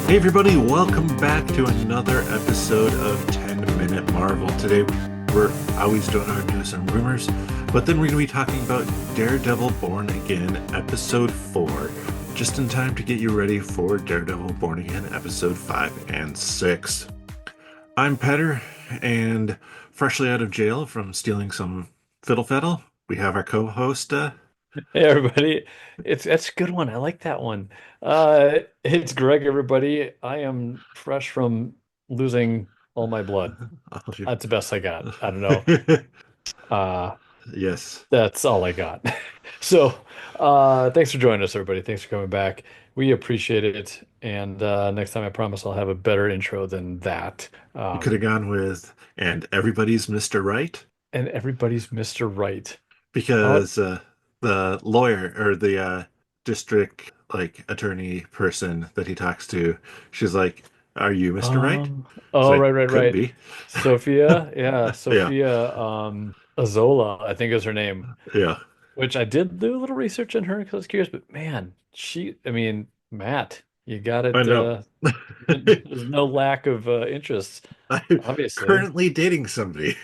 Hey everybody, welcome back to another episode of 10 Minute Marvel. Today we're always doing our news and rumors, but then we're going to be talking about Daredevil Born Again, episode 4, just in time to get you ready for Daredevil Born Again, episode 5 and 6. I'm Petter, and freshly out of jail from stealing some fiddle faddle, we have our co-host, Hey everybody, that's a good one. I like that one. It's Greg, everybody. I am fresh from losing all my blood. That's the best I got. I don't know. Uh, Yes. that's all I got. So, thanks for joining us, everybody. Thanks for coming back. We appreciate it. And next time, I promise I'll have a better intro than that. You could have gone with, and everybody's Mr. Right. And everybody's Mr. Right. Oh, Because the lawyer or the district attorney person that he talks to, she's like, "Are you Mr. Right?" It's oh, like, right, right, could right. be. Sophia, yeah, Yeah, Sophia, Azola, I think is her name. yeah. Which I did do a little research on her because I was curious, but man, I mean, Matt, you got I it. know. There's no lack of interest, I'm obviously. currently dating somebody.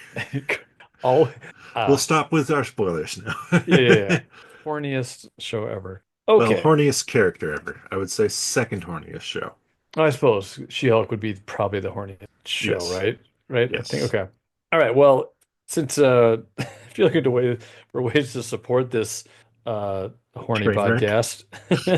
All, We'll uh, stop with our spoilers yeah, yeah, now. yeah. Horniest show ever. Well, Okay, horniest character ever. I would say second horniest show. I suppose She-Hulk would be probably the horniest show, Yes. right? Right? I think. Yes. Okay. All right. Well, since if you're looking for ways to support this horny Train wreck. podcast,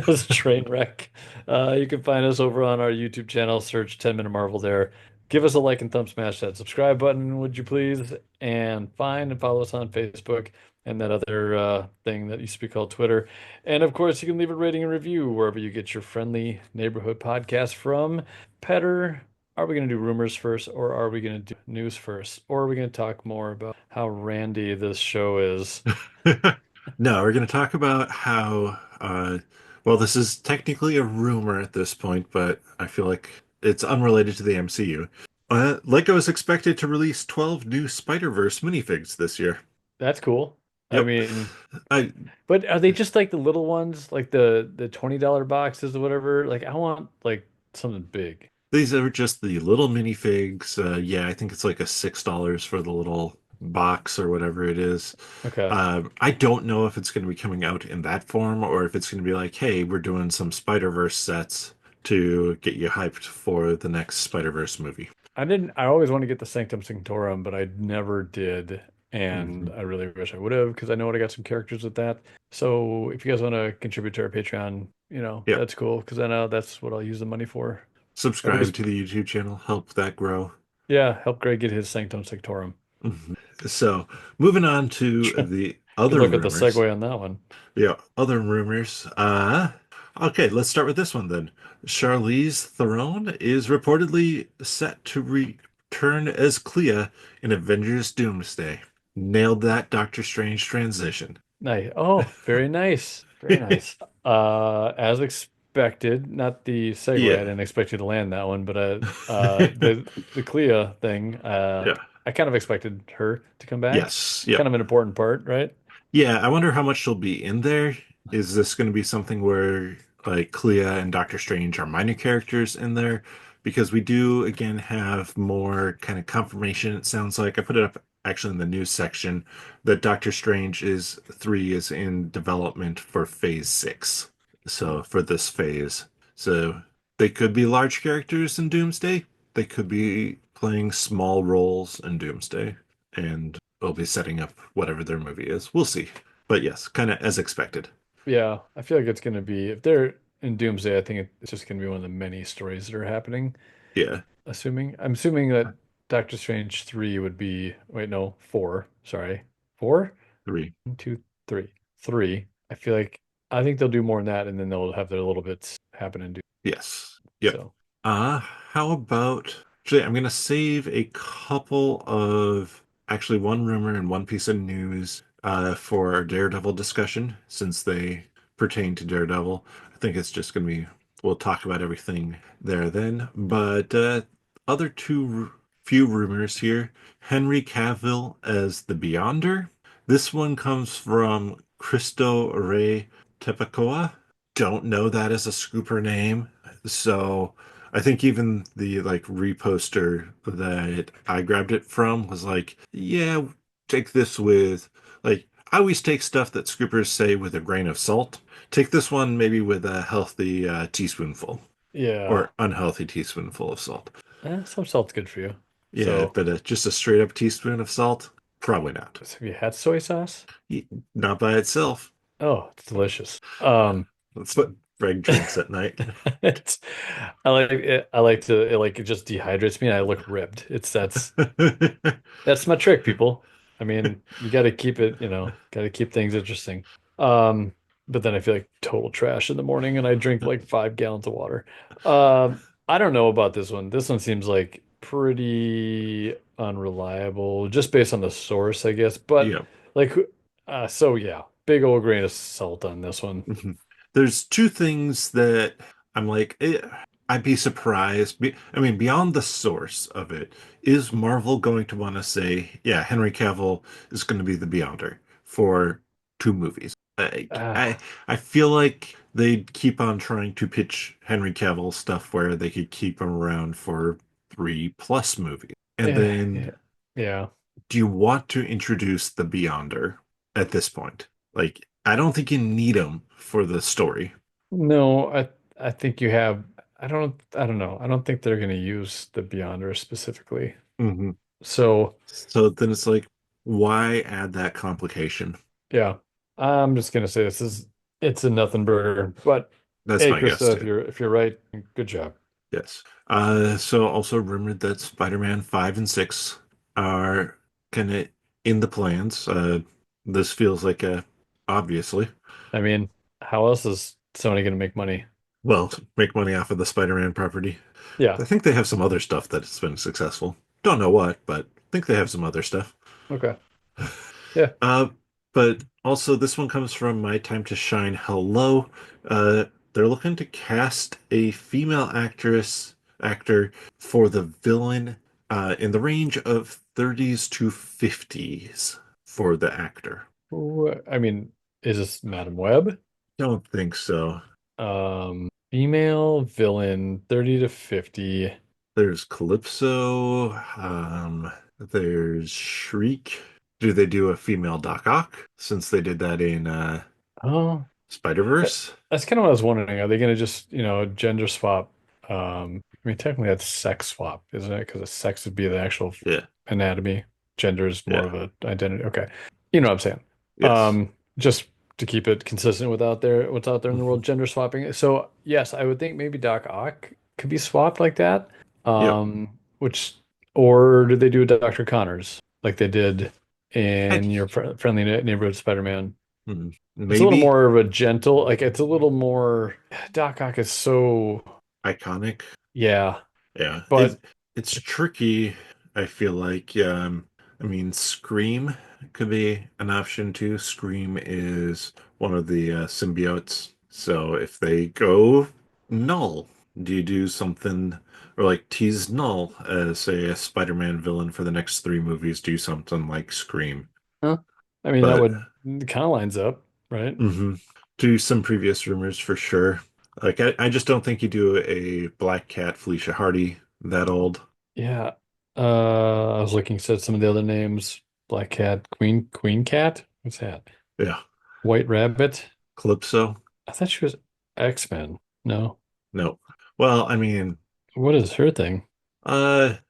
this train wreck, you can find us over on our YouTube channel. Search 10 Minute Marvel there. Give us a like and thumb smash that subscribe button, would you please? And find and follow us on Facebook and that other thing that used to be called Twitter. And of course, you can leave a rating and review wherever you get your friendly neighborhood podcast from. Petter, are we going to do rumors first, or are we going to do news first? Or are we going to talk more about how randy this show is? No, we're going to talk about how, well, this is technically a rumor at this point, but I feel like it's unrelated to the MCU. Lego is expected to release 12 new Spider-Verse minifigs this year. That's cool. I Yep. mean, I but are they just like the little ones, like the $20 boxes or whatever? Like I want like something big. These are just the little minifigs. Yeah, I think it's like a $6 for the little box or whatever it is. Okay. I don't know if it's going to be coming out in that form or if it's going to be like, hey, we're doing some Spider-Verse sets to get you hyped for the next Spider-Verse movie. I always want to get the Sanctum Sanctorum, but I never did. And Hmm. I really wish I would have because I know I got some characters with that. So if you guys want to contribute to our Patreon, Yeah. that's cool because I know that's what I'll use the money for. I've Subscribe always, to the YouTube channel, help that grow. yeah, help Greg get his Sanctum Sanctorum. Mhm. So, moving on to the Good other luck with the rumors. segue on that one. Yeah, other rumors. Okay, let's start with this one then. Charlize Theron is reportedly set to return as Clea in Avengers Doomsday. Nailed that Doctor Strange transition. Nice. Oh, very nice. Very nice. As expected, not the segue. I Yeah, didn't expect you to land that one, but the Clea thing, yeah, I kind of expected her to come back. yes, yeah. Kind of an important part, right? Yeah, I wonder how much she'll be in there. Is this going to be something where like Clea and Doctor Strange are minor characters in there? Because we do again have more kind of confirmation. It sounds like I put it up actually in the news section that Doctor Strange is 3 is in development for phase 6. So for this phase. So they could be large characters in Doomsday. They could be playing small roles in Doomsday. And they'll be setting up whatever their movie is. We'll see. But yes, kind of as expected. Yeah, I feel like it's going to be, if they're in Doomsday, I think it's just going to be one of the many stories that are happening. Yeah. I'm assuming that Doctor Strange 3 would be, wait, no, 4. Sorry. 4? 3. 1, 2, 3. 3. I think they'll do more than that, and then they'll have their little bits happen and do Yes. Yep. so. How about actually I'm gonna save a couple of actually one rumor and one piece of news for our Daredevil discussion since they pertain to Daredevil. I think it's just gonna be we'll talk about everything there then. But other few rumors here. Henry Cavill as the Beyonder. This one comes from Cristo Rey Tepecoa. Don't know that as a scooper name. So I think even the like reposter that I grabbed it from was like, yeah, take this with like I always take stuff that scoopers say with a grain of salt. Take this one maybe with a healthy teaspoonful Yeah. or unhealthy teaspoonful of salt. Some salt's good for you. Yeah, So, but just a straight up teaspoon of salt, probably not. have you had soy sauce? Not by itself. Oh, it's delicious. That's what Greg drinks at night. It's I like it. I like to it just dehydrates me and I look ripped. That's my trick, people. I mean, you got to keep it, got to keep things interesting. Um, but then I feel like total trash in the morning and I drink like 5 gallons of water. I don't know about this one. This one seems like pretty unreliable, just based on the source, I guess. But Yeah. like, so yeah, big old grain of salt on this one. Mhm. There's two things that I'm like, I'd be surprised. I mean, beyond the source of it, is Marvel going to want to say, yeah, Henry Cavill is going to be the Beyonder for 2 movies? Ah, I feel like they'd keep on trying to pitch Henry Cavill stuff where they could keep him around for 3+ movies. And yeah, then yeah. do you want to introduce the Beyonder at this point? Like, I don't think you need him for the story. No, I think you have. I don't know. I don't think they're going to use the Beyonder specifically. Hmm. So So then it's like, why add that complication? yeah, I'm just gonna say it's a nothing burger. But That's hey, my guess Krista, too. if you're right, good job. Yes. So also rumored that Spider-Man 5 and 6 are kind of in the plans. This feels like obviously, I mean, how else is Sony gonna make money? well, make money off of the Spider-Man property. Yeah. I think they have some other stuff that's been successful. Don't know what, but I think they have some other stuff. Okay. Yeah. Uh, but also this one comes from My Time to Shine. Hello. They're looking to cast a female actor for the villain in the range of 30s to 50s for the actor. I mean, is this Madam Web? Don't think so. Female villain, 30 to 50. There's Calypso. There's Shriek. Do they do a female Doc Ock since they did that in Oh, that, Spider-Verse? that's kind of what I was wondering. Are they gonna just, gender swap? I mean, technically that's sex swap, isn't it? Because sex would be the actual Yeah. anatomy. Gender is more Yeah. of a identity. Okay. You know what I'm saying. Yes. Just to keep it consistent with what's out there in the Hmm. world, gender swapping. So yes, I would think maybe Doc Ock could be swapped like that. Yep. Which or did they do a Dr. Connors like they did I, in your friendly neighborhood Spider-Man? It's a little maybe more of a gentle, like it's a little more Doc Ock is so iconic. yeah, Yeah. but It's tricky, I feel like. I mean, Scream could be an option too. Scream is one of the symbiotes. So if they go null, do you do something or like tease null as say a Spider-Man villain for the next 3 movies, do something like Scream? huh? I mean that But would kind of lines up, right? hmm to some previous rumors for sure. Like I just don't think you do a Black Cat Felicia Hardy that old. Yeah. I was looking at some of the other names. Black Cat, Queen Cat? What's that? Yeah. White Rabbit? Calypso? I thought she was X-Men. No. No. Well, I mean, What is her thing?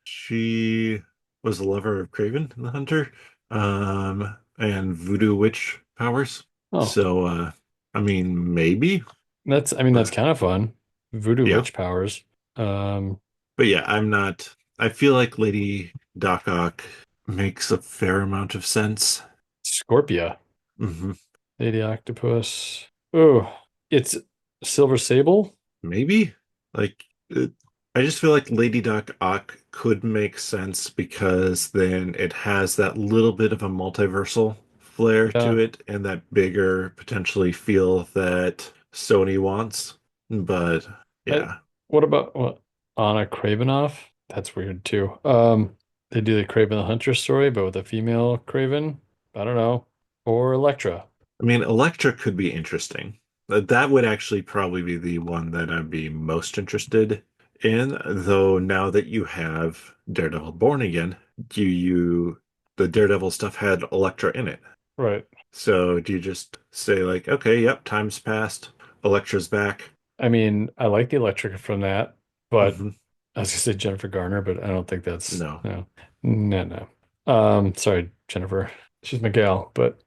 she was the lover of Craven the Hunter, and voodoo witch powers. Oh, So, I mean, maybe, I mean that's but kind of fun. Voodoo yeah. witch powers. Um, But yeah, I'm not. I feel like Lady Doc Ock makes a fair amount of sense. Scorpia, Hmm. Lady Octopus. Oh, it's Silver Sable? Maybe. Like, I just feel like Lady Doc Ock could make sense because then it has that little bit of a multiversal flair to Yeah. it and that bigger potentially feel that Sony wants. But I, yeah, what about what Anna Kravinoff? That's weird too. They do the Craven the Hunter story, but with a female Craven. I don't know. Or Elektra. I mean, Elektra could be interesting. That would actually probably be the one that I'd be most interested And though now that you have Daredevil Born Again, the Daredevil stuff had Elektra in it. Right. So do you just say like, okay, yep, time's passed, Elektra's back? I mean, I like the electric from that, but Hmm. I was gonna say Jennifer Garner, but I don't think that's No. no, no, no. Sorry, Jennifer. She's my gal, but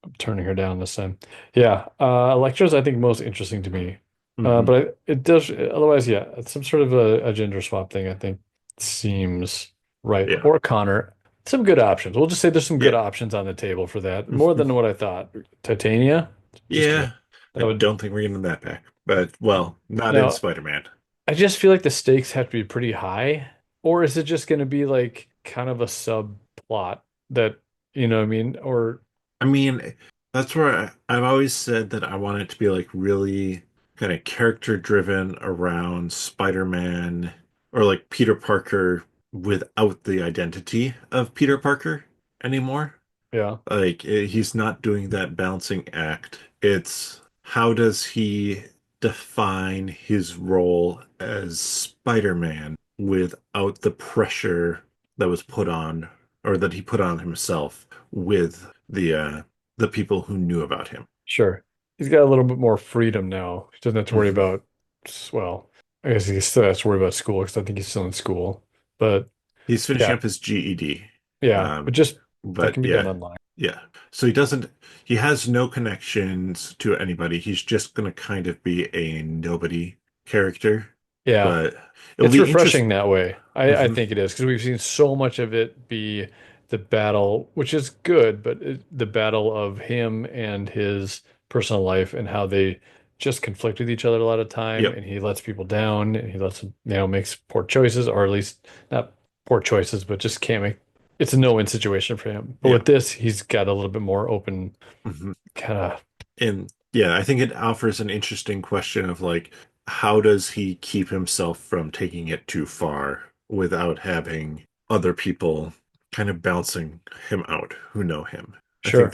I'm turning her down this time. Yeah, Electra's I think most interesting to me. Hmm. But it does otherwise, yeah, it's some sort of a gender swap thing I think seems right. Yeah. Or Connor. Some good options. We'll just say there's some good Yeah. options on the table for that. More Hmm. than what I thought. Titania, just kidding. Yeah. I That would don't think we're getting that back. But well, not in now Spider-Man. I just feel like the stakes have to be pretty high, or is it just going to be like kind of a subplot that, you know what I mean? Or I mean, that's where I've always said that I want it to be like really kind of character driven around Spider-Man or like Peter Parker without the identity of Peter Parker anymore. yeah, Like he's not doing that balancing act. It's how does he define his role as Spider-Man without the pressure that was put on or that he put on himself with the people who knew about him. sure. He's got a little bit more freedom now. He doesn't have to worry Hmm. about, well, I guess he still has to worry about school because I think he's still in school. But He's finishing yeah, up his GED. yeah, but Um, just that but can be done yeah, online. yeah. So he has no connections to anybody. He's just going to kind of be a nobody character. Yeah. But it'll It's be interesting. refreshing that way. I think it is because we've seen so much of it be the battle, which is good, but the battle of him and his personal life and how they just conflict with each other a lot of time, Yep. and he lets people down, and he lets them, makes poor choices, or at least not poor choices, but just can't make. It's a no-win situation for him. But Yeah. with this, he's got a little bit more open, Hmm. kind of. And yeah, I think it offers an interesting question of like, how does he keep himself from taking it too far without having other people kind of bouncing him out who know him? I think Sure.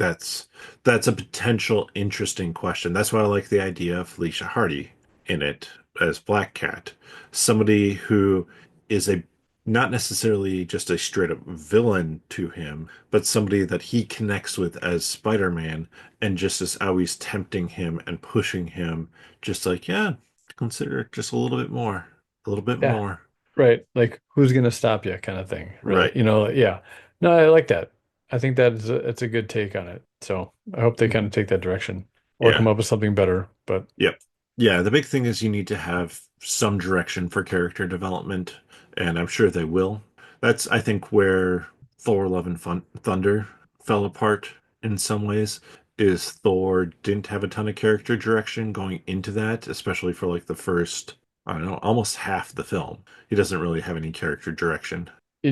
that's a potential interesting question. That's why I like the idea of Felicia Hardy in it as Black Cat, somebody who is a not necessarily just a straight up villain to him, but somebody that he connects with as Spider-Man and just is always tempting him and pushing him, just like, yeah, consider it just a little bit more, a little bit Yeah. more. Right. Like who's gonna stop you kind of thing, really. Right. Yeah. No, I like that. I think that is it's a good take on it. So I hope they kind Mhm. of take that direction or Yeah. come up with something better. But Yep. Yeah. The big thing is you need to have some direction for character development, and I'm sure they will. That's, I think, where Thor: Love and Thunder fell apart in some ways. Is Thor didn't have a ton of character direction going into that, especially for like the first, I don't know, almost half the film. He doesn't really have any character direction. he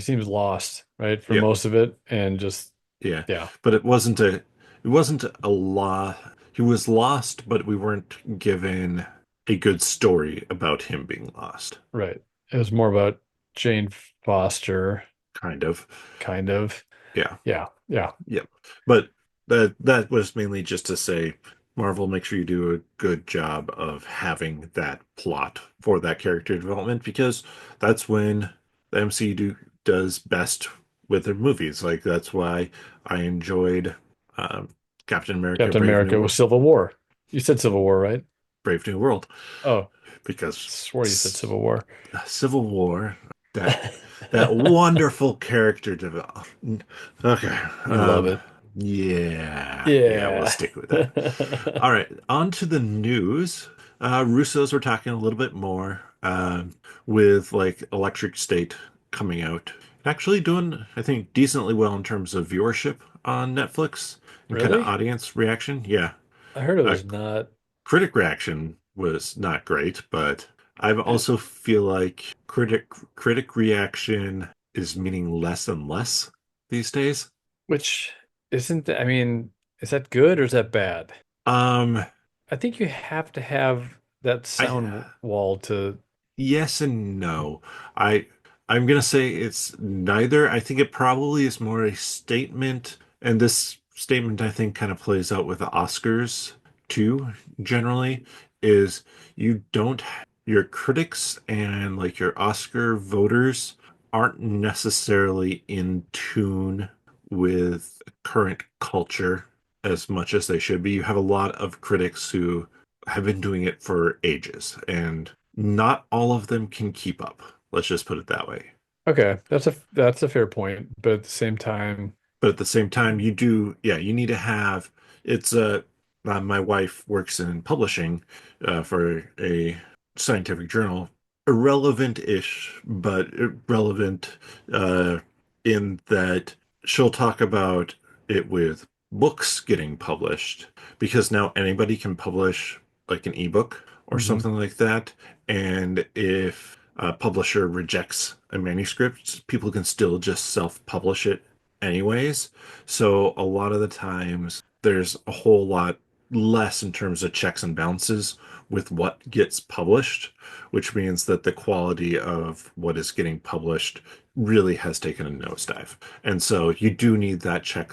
seems lost, right, for Yep. most of it. And just, Yeah. yeah, But it wasn't a lot. He was lost, but we weren't given a good story about him being lost. right. It was more about Jane Foster, Kind of. kind of. Yeah. Yeah, yeah, Yep. But that was mainly just to say, Marvel, make sure you do a good job of having that plot for that character development because that's when the MCU does best with their movies. Like that's why I enjoyed um, Captain America: Captain America was Civil War. You said Civil War, right? Brave New World Oh, because swore you said s- Civil War. Civil War, that wonderful character development. Okay. You love it. Yeah, we'll Yeah. stick with that. All right, on to the news. Russos were talking a little bit more with like Electric State coming out. Actually doing, I think, decently well in terms of viewership on Netflix and kind of Really? audience reaction. Yeah. I heard it Uh, was not. critic reaction was not great, but I also feel like critic reaction is meaning less and less these days. Which isn't, I mean, is that good or is that bad? Um, I think you have to have that I sound wall to, Yes and no. I I'm gonna say it's neither. I think it probably is more a statement, and this statement I think kind of plays out with the Oscars too, generally, is you don't. your critics and like your Oscar voters aren't necessarily in tune with current culture as much as they should be. You have a lot of critics who have been doing it for ages, and not all of them can keep up. Let's just put it that way. Okay, that's a fair point, but at the same time, But at the same time, you do, yeah, you need to have it's my wife works in publishing for a scientific journal, irrelevant-ish, but relevant uh, in that she'll talk about it with books getting published because now anybody can publish like an ebook or mhm, something like that. And if a publisher rejects a manuscript, people can still just self-publish it anyways. So a lot of the times there's a whole lot less in terms of checks and balances with what gets published, which means that the quality of what is getting published really has taken a nosedive. And so you do need that check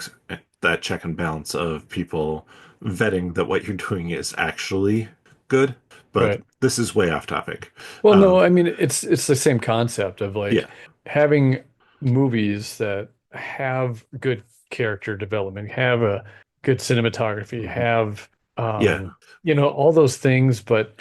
and balance of people vetting that what you're doing is actually good. But right. this is way off topic. Well, no, Um, I mean it's the same concept of yeah. like having movies that have good character development, have a good cinematography, Mhm. have Yeah. all those things, but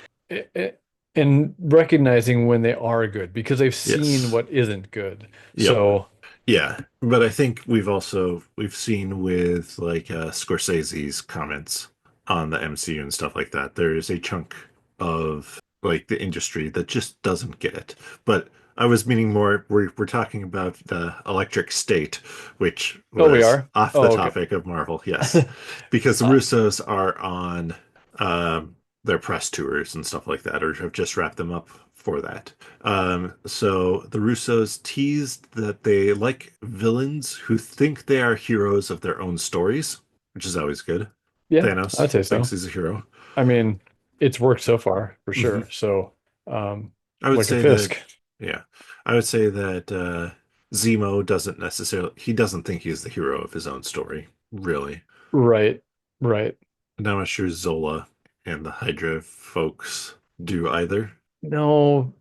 and recognizing when they are good because they've seen Yes. what isn't good. Yep. So, Yeah, but I think we've seen with like Scorsese's comments on the MCU and stuff like that, there is a chunk of like the industry that just doesn't get it. But I was meaning more, we're talking about the Electric State, which oh, we was are. off the Oh, okay. topic of Marvel, yes, because the Uh, Russos are on their press tours and stuff like that, or have just wrapped them up for that. So the Russos teased that they like villains who think they are heroes of their own stories, which is always good. yeah, I'd Thanos say thinks so. he's a hero. I mean, it's worked so far for Hmm. sure. So, um, I would look at say that, Fisk. yeah, I would say that Zemo doesn't necessarily, he doesn't think he's the hero of his own story, really. Right, right. And I'm not sure Zola and the Hydra folks do either. No,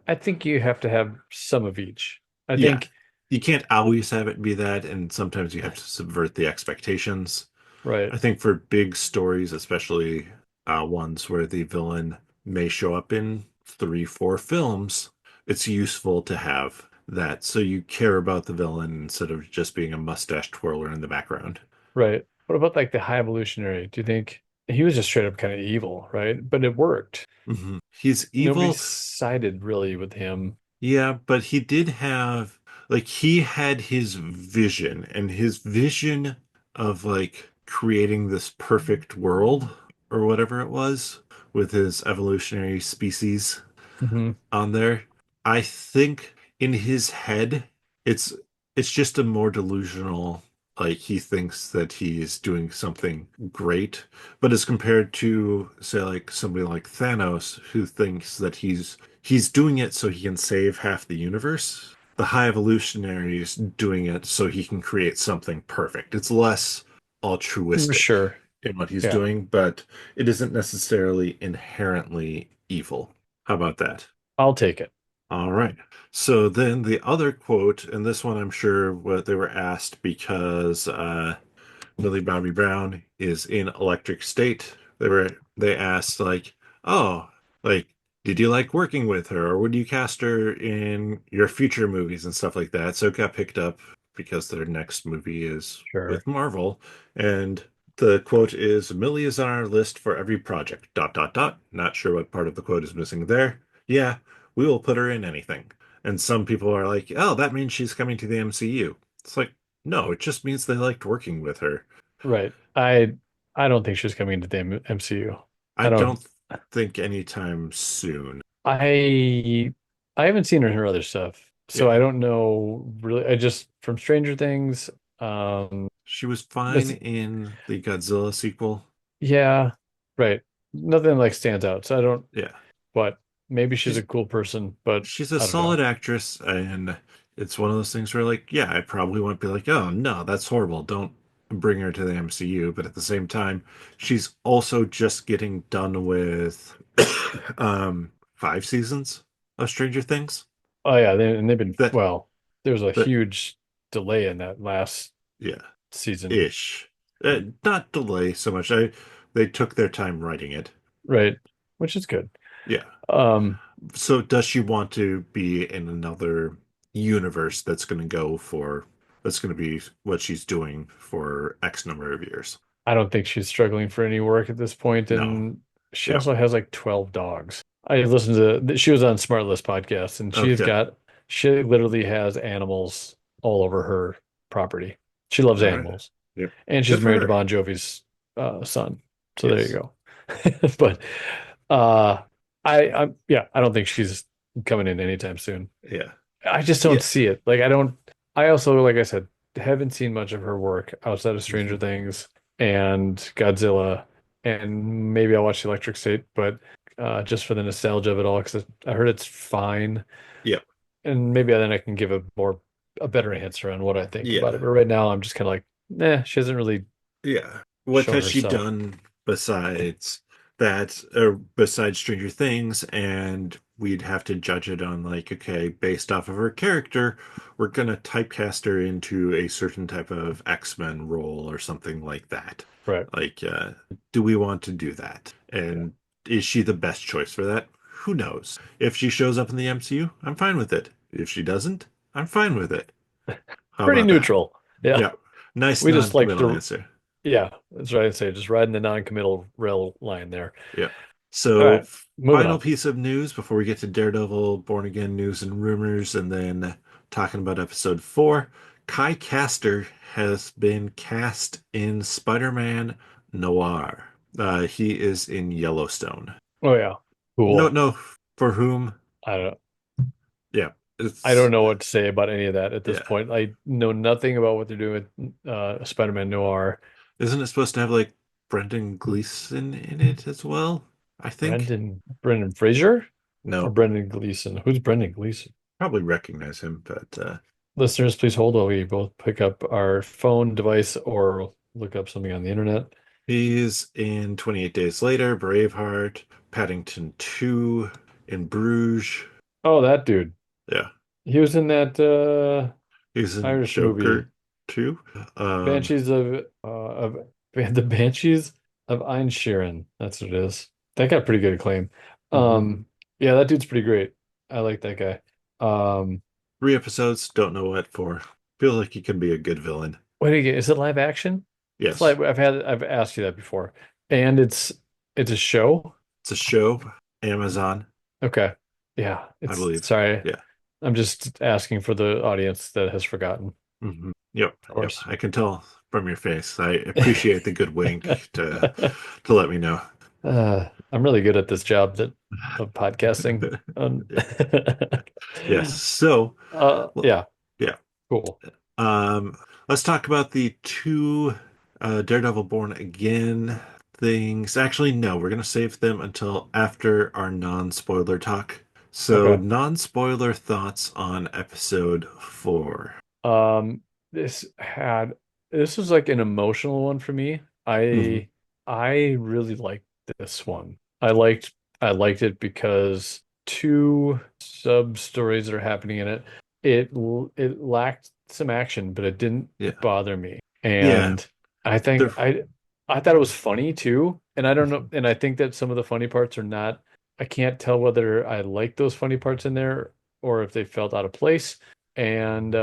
I think you have to have some of each. I Yeah, think, you can't always have it be that, and sometimes you have to subvert the expectations. right, I think for big stories, especially ones where the villain may show up in three, four films, it's useful to have that so you care about the villain instead of just being a mustache twirler in the background. right. What about like the High Evolutionary? Do you think he was just straight up kind of evil, right? But it worked. He's Nobody evil, sided really with him. yeah, but he did have, like, he had his vision, and his vision of, like, creating this perfect world or whatever it was with his evolutionary species Hmm. on there. I think in his head, it's it's just a more delusional, like he thinks that he's doing something great, but as compared to say like somebody like Thanos who thinks that he's doing it so he can save half the universe. The High Evolutionary is doing it so he can create something perfect. It's less For altruistic sure. in what he's Yeah, doing, but it isn't necessarily inherently evil. How about that? I'll take it. All right. So then the other quote, and this one I'm sure what they were asked because Millie Bobby Brown is in Electric State. They asked like, "Oh, like did you like working with her or would you cast her in your future movies and stuff like that?" So it got picked up because their next movie is Sure. with Marvel and the quote is Millie is on our list for every project. Dot dot dot. Not sure what part of the quote is missing there. Yeah, we will put her in anything. And some people are like, "Oh, that means she's coming to the MCU." It's like, no, it just means they liked working with her. Right. I don't think she's coming into the MCU. I I don't. don't think anytime soon. I I haven't seen her other stuff, so I Yeah. don't know really. I just from Stranger Things. Um, She was fine that's in the Godzilla sequel. yeah, right. Nothing like stands out. So I don't. Yeah. But maybe she's a She's cool person, but she's a I don't know. solid actress and it's one of those things where like, yeah, I probably won't be like, "Oh, no, that's horrible. Don't bring her to the MCU." But at the same time, she's also just getting done with 5 seasons of Stranger Things. Oh yeah, and they've been That well. There was a that huge delay in that last yeah, season, ish. Not delay so much. They took their time writing it. right? Which is good. Yeah. Um, So does she want to be in another universe that's going to be what she's doing for X number of years? I don't think she's struggling for any work at this point, No. and she Yep. also has like 12 dogs. I listened to she was on Smartless podcast, and Okay. she literally has animals all over her property. She loves All right. animals, Yep. and she's Good for married to her. Bon Jovi's son. So there you Yes. go. But uh, yeah, I don't think she's coming in anytime soon. Yeah. I just don't Yeah. see it. Like I don't. I also, like I said, haven't seen much of her work outside of Stranger Mhm. Things and Godzilla, and maybe I'll watch Electric State, but just for the nostalgia of it all, because I heard it's fine, Yep. and maybe then I can give a better answer on what I think about Yeah. it. But right now, I'm just kind of like, nah, she hasn't really Yeah. What shown has she herself. done besides that, or besides Stranger Things? And we'd have to judge it on like, okay, based off of her character, we're gonna typecast her into a certain type of X-Men role or something like that. Right. Like, do we want to do that? Yeah. And is she the best choice for that? Who knows? If she shows up in the MCU, I'm fine with it. If she doesn't, I'm fine with it. How Pretty about that? neutral. Yeah. Yeah. Nice We just like non-committal to, answer. yeah, that's right. I say just riding the non-committal rail line there. Yeah. All So, right, moving final on. piece of news before we get to Daredevil, Born Again news and rumors, and then talking about episode 4. Kai Caster has been cast in Spider-Man Noir. He is in Yellowstone. Oh yeah, No, cool. no, for whom? I don't Yeah, I don't it's know what to say about any of that at this yeah. point. I know nothing about what they're doing with Spider-Man Noir. Isn't it supposed to have like Brendan Gleeson in it as well? I think. Brendan Fraser or No, Brendan Gleeson? Who's Brendan Gleeson? probably recognize him, but Listeners, please hold while we both pick up our phone device or look up something on the internet. he's in 28 Days Later, Braveheart, Paddington 2, in Bruges. Oh, that dude. Yeah. He was in that He's in Irish movie, Joker 2. Banshees of the Banshees of Inisherin. That's what it is. That got pretty good acclaim. mhm. Yeah, that dude's pretty great. I like that guy. Um, 3 episodes, don't know what for. Feel like he can be a good villain. what do you get? Is it live action? It's Yes. like I've asked you that before, and it's a show. It's a show, Amazon, Okay, yeah. I It's believe. sorry. Yeah. I'm just asking for the audience that has forgotten. Yep. Of Yep. course. I can tell from your face. I appreciate the good wink to let me know. I'm really good at this job that of podcasting. Yes. So, well, Yeah, yeah. cool. Um, let's talk about the two Daredevil Born Again things. Actually, no, we're gonna save them until after our non-spoiler talk. So, Okay. non-spoiler thoughts on episode 4. Um, this had this was like an emotional one for me. Hmm. I really liked this one. I liked it because two sub stories that are happening in it. It lacked some action, but it didn't Yeah. bother me. Yeah. And I think They're I thought it was funny too. And I don't know, and I think that some of the funny parts are not, I can't tell whether I like those funny parts in there or if they felt out of place. And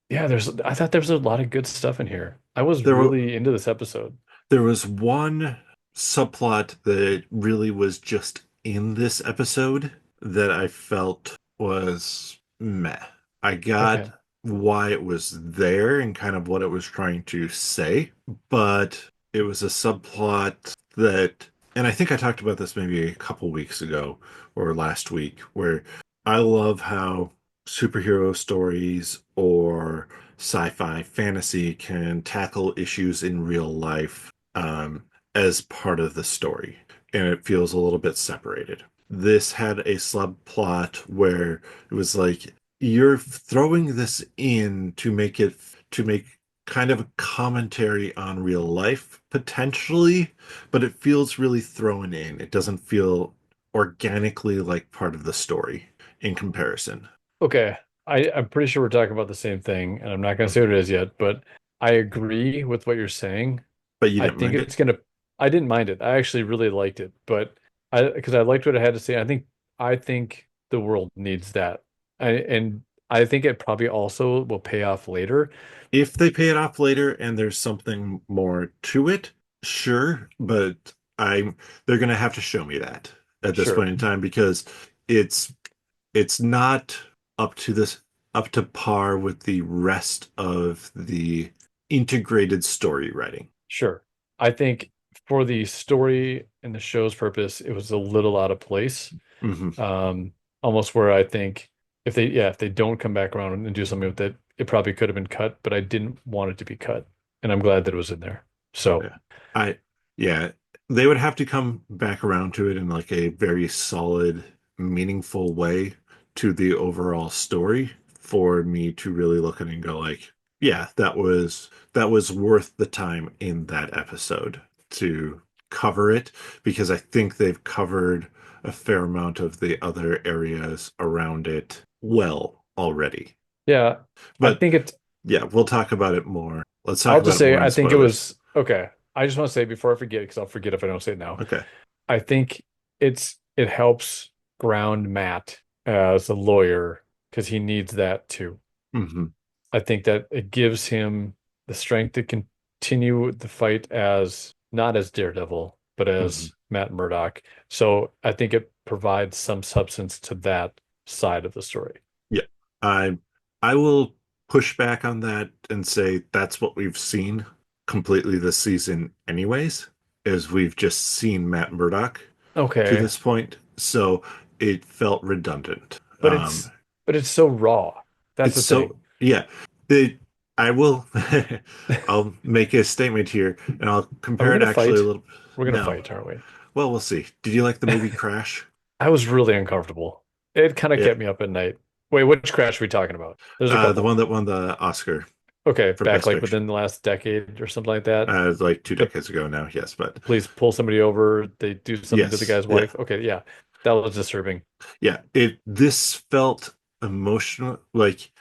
yeah, I thought there was a lot of good stuff in here. I was there really into this episode. there was one subplot that really was just in this episode that I felt was meh. I got Okay. why it was there and kind of what it was trying to say, but it was a subplot that, and I think I talked about this maybe a couple weeks ago or last week, where I love how superhero stories or sci-fi fantasy can tackle issues in real life as part of the story, and it feels a little bit separated. This had a subplot where it was like you're throwing this in to make kind of a commentary on real life potentially, but it feels really thrown in. It doesn't feel organically like part of the story in comparison. Okay. I'm pretty sure we're talking about the same thing, and I'm not going to say what Mhm. it is yet, but I agree with what you're saying. But you I didn't think mind it? it's gonna, I didn't mind it. I actually really liked it, but because I liked what it had to say. I think the world needs that. And I think it probably also will pay off later. If they pay it off later and there's something more to it, sure, but I'm they're gonna have to show me that at this point Sure. in time because it's it's not up to this up to par with the rest of the integrated story writing. Sure. I think for the story and the show's purpose, it was a little out of place. Hmm. Um, Almost where I think if they don't come back around and do something with it, it probably could have been cut, but I didn't want it to be cut. And I'm glad that it was in there. So Yeah. I yeah, they would have to come back around to it in like a very solid, meaningful way to the overall story for me to really look at it and go like, yeah, that was worth the time in that episode to cover it because I think they've covered a fair amount of the other areas around it well already. yeah, I But think it's yeah, we'll talk about it more. Let's talk I'll about just it say more in I think it spoilers. was okay. I just want to say before I forget, because I'll forget if I don't say it now. Okay. I think it helps ground Matt as a lawyer because he needs that too. Hmm. I think that it gives him the strength to continue the fight as not as Daredevil, but Hmm. as Matt Murdock. So I think it provides some substance to that side of the story. Yeah. I I will push back on that and say that's what we've seen completely this season anyways, is we've just seen Matt Murdock to Okay, this point. So it felt redundant. but it's so raw. That's It's the so thing. yeah. The I will I'll make a statement here and I'll Are we compare it gonna actually a fight? little. We're gonna No. fight, aren't we? Well, we'll see. Did you like the movie Crash? I was really uncomfortable. It kind of Yeah. kept me up at night. Wait, which crash are we talking about? There's a The couple. one that won the Oscar Okay, for back Best like Picture. within the last decade or something like that. Like two The decades ago now, yes, but police pull somebody over, they do something to the yes, guy's yeah, wife. Okay, yeah, that was disturbing. yeah. This felt emotional, like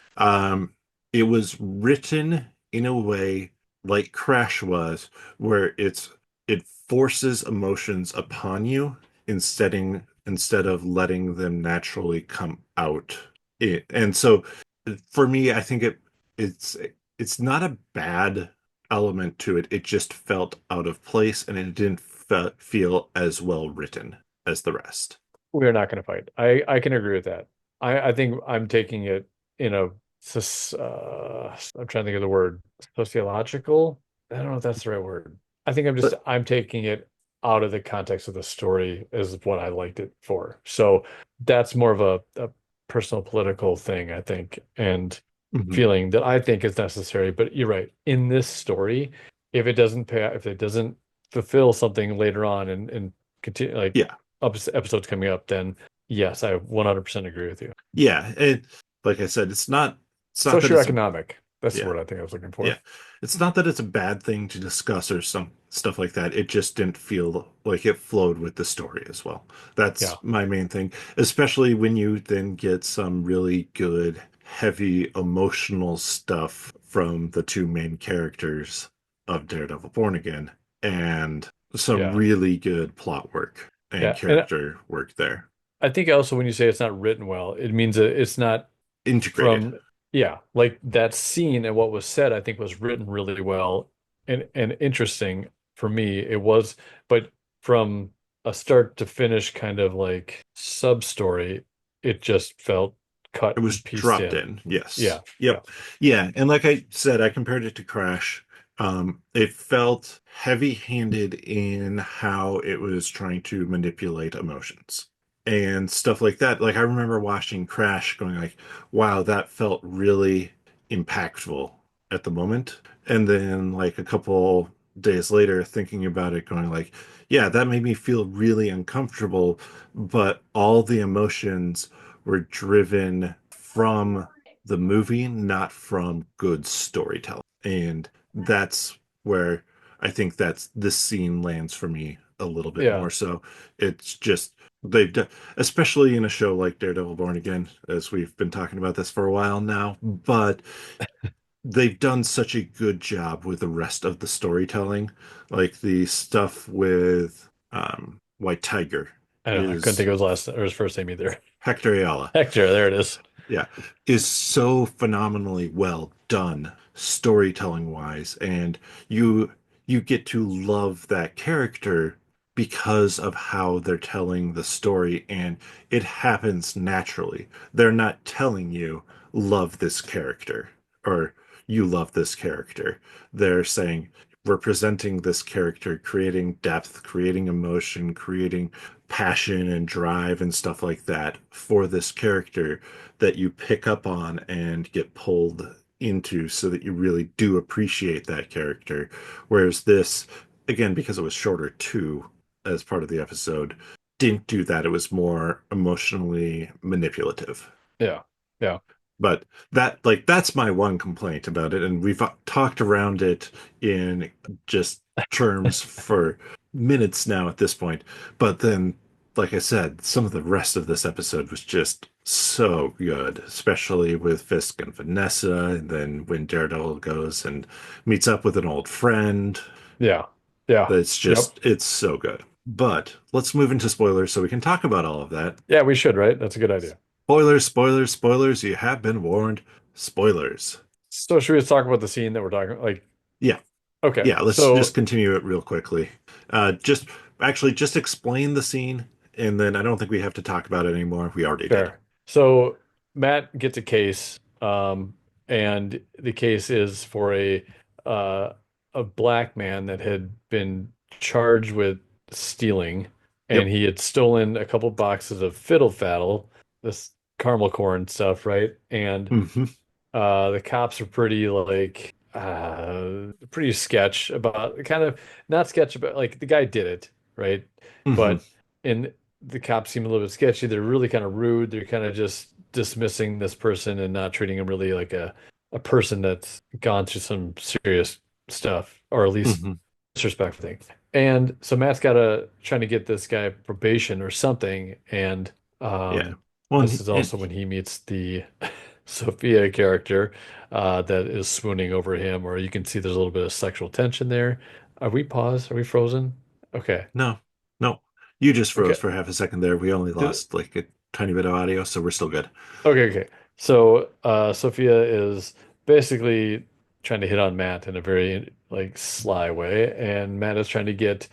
it was written in a way like Crash was, where it forces emotions upon you instead of letting them naturally come out. And so for me, I think it's it's not a bad element to it. It just felt out of place and it didn't feel as well written as the rest. We're not going to fight. I can agree with that. I think I'm taking it in a I'm trying to think of the word sociological. I don't know if that's the right word. I think But I'm taking it out of the context of the story is what I liked it for. So that's more of a personal political thing, I think, and mhm, feeling that I think is necessary. But you're right. In this story, if it doesn't fulfill something later on and continue like yeah, episodes coming up, then yes, I 100% agree with you. yeah. Like I said, it's not that it's a Socioeconomic. That's the yeah. word I think I was looking Yeah. for. It's not that it's a bad thing to discuss or some stuff like that. It just didn't feel like it flowed with the story as well. That's Yeah. my main thing, especially when you then get some really good, heavy, emotional stuff from the two main characters of Daredevil Born Again and some Yeah. really good plot work and Yeah. And character work there. I think also when you say it's not written well, it means that it's not Integrated. from, yeah, like that scene and what was said, I think was written really well and interesting for me. It was, but from a start to finish kind of like sub story, it just felt It cut was and pieced dropped in. in. Yes. Yeah. Yeah. Yep. Yeah. And like I said, I compared it to Crash. It felt heavy-handed in how it was trying to manipulate emotions and stuff like that. Like I remember watching Crash going like, wow, that felt really impactful at the moment. And then like a couple days later thinking about it going like, yeah, that made me feel really uncomfortable, but all the emotions were driven from the movie, not from good storytelling. And that's where I think that's this scene lands for me a little bit Yeah. more so. It's just they've done, especially in a show like Daredevil Born Again, as we've been talking about this for a while now, but they've done such a good job with the rest of the storytelling. Like the stuff with White Tiger I know. I couldn't think is of his last or his first name either. Hector Ayala. Hector, there it is. Yeah, is so phenomenally well done storytelling wise, and you you get to love that character because of how they're telling the story, and it happens naturally. They're not telling you love this character or you love this character. They're saying we're presenting this character, creating depth, creating emotion, creating passion and drive and stuff like that for this character that you pick up on and get pulled into so that you really do appreciate that character. Whereas this, again, because it was shorter too, as part of the episode, didn't do that. It was more emotionally manipulative. Yeah. Yeah. But that's my one complaint about it, and we've talked around it in just terms for minutes now at this point. But then, like I said, some of the rest of this episode was just so good, especially with Fisk and Vanessa, and then when Daredevil goes and meets up with an old friend. Yeah. Yeah. Yep. It's so good. But let's move into spoilers so we can talk about all of that. Yeah, we should, right? That's a good idea. Spoilers, spoilers, spoilers. You have been warned. Spoilers. So should we just talk about the scene that we're talking like Yeah, okay. yeah. Let's just So continue it real quickly. Just actually just explain the scene, and then I don't think we have to talk about it anymore. We already did. fair. So Matt gets a case, and the case is for uh a black man that had been charged with stealing, and Yep. he had stolen a couple boxes of fiddle faddle, this caramel corn stuff, right? And Hmm. the cops are pretty like pretty sketch about kind of not sketch about like the guy did it, right? Hmm. But and the cops seem a little bit sketchy. They're really kind of rude. They're kind of just dismissing this person and not treating him really like a person that's gone through some serious stuff, or at least Hmm. disrespectful thing. And so Matt's got to trying to get this guy probation or something, and Yeah. um, Well, this is also when he meets the Sophia character that is swooning over him, or you can see there's a little bit of sexual tension there. Are we paused? Are we frozen? Okay. no, no. You just froze Okay. for half a second there. We only Did, lost like a tiny bit of audio, so we're still good. okay, okay. So Sophia is basically trying to hit on Matt in a very like sly way, and Matt is trying to get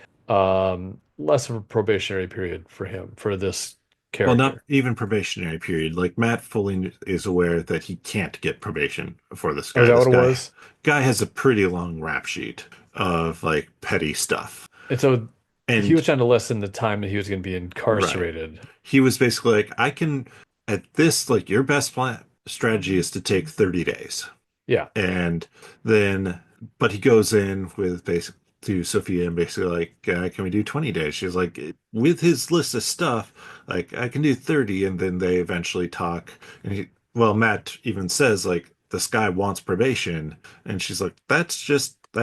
less of a probationary period for him for this Well, not character. even probationary period. Like Matt fully is aware that he can't get probation for this Oh, is guy. that This what it guy was? guy has a pretty long rap sheet of like petty stuff. And so he And was trying to lessen the time that he was going to be right. incarcerated. He was basically like, I can at this, like your best plan strategy is to take 30 days. Yeah, And then, but he goes in with basic to Sophia and basically like, can we do 20 days? She's like, with his list of stuff, like I can do 30. And then they eventually talk. And well, Matt even says like, this guy wants probation. And she's like, that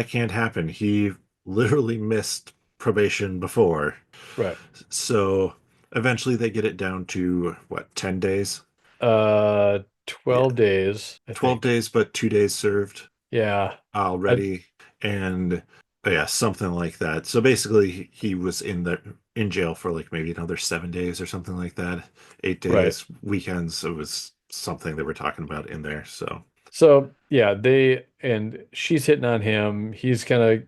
can't happen. He literally missed probation before. right. So eventually they get it down to what, 10 days? Uh, Yeah, 12 days, I 12 think. days, but 2 days served Yeah. I already, and yeah, something like that. So basically, he was in jail for like maybe another 7 days or something like that. Eight right. days, weekends. It was something they were talking about in there. So So, yeah, they and she's hitting on him. He's kind of,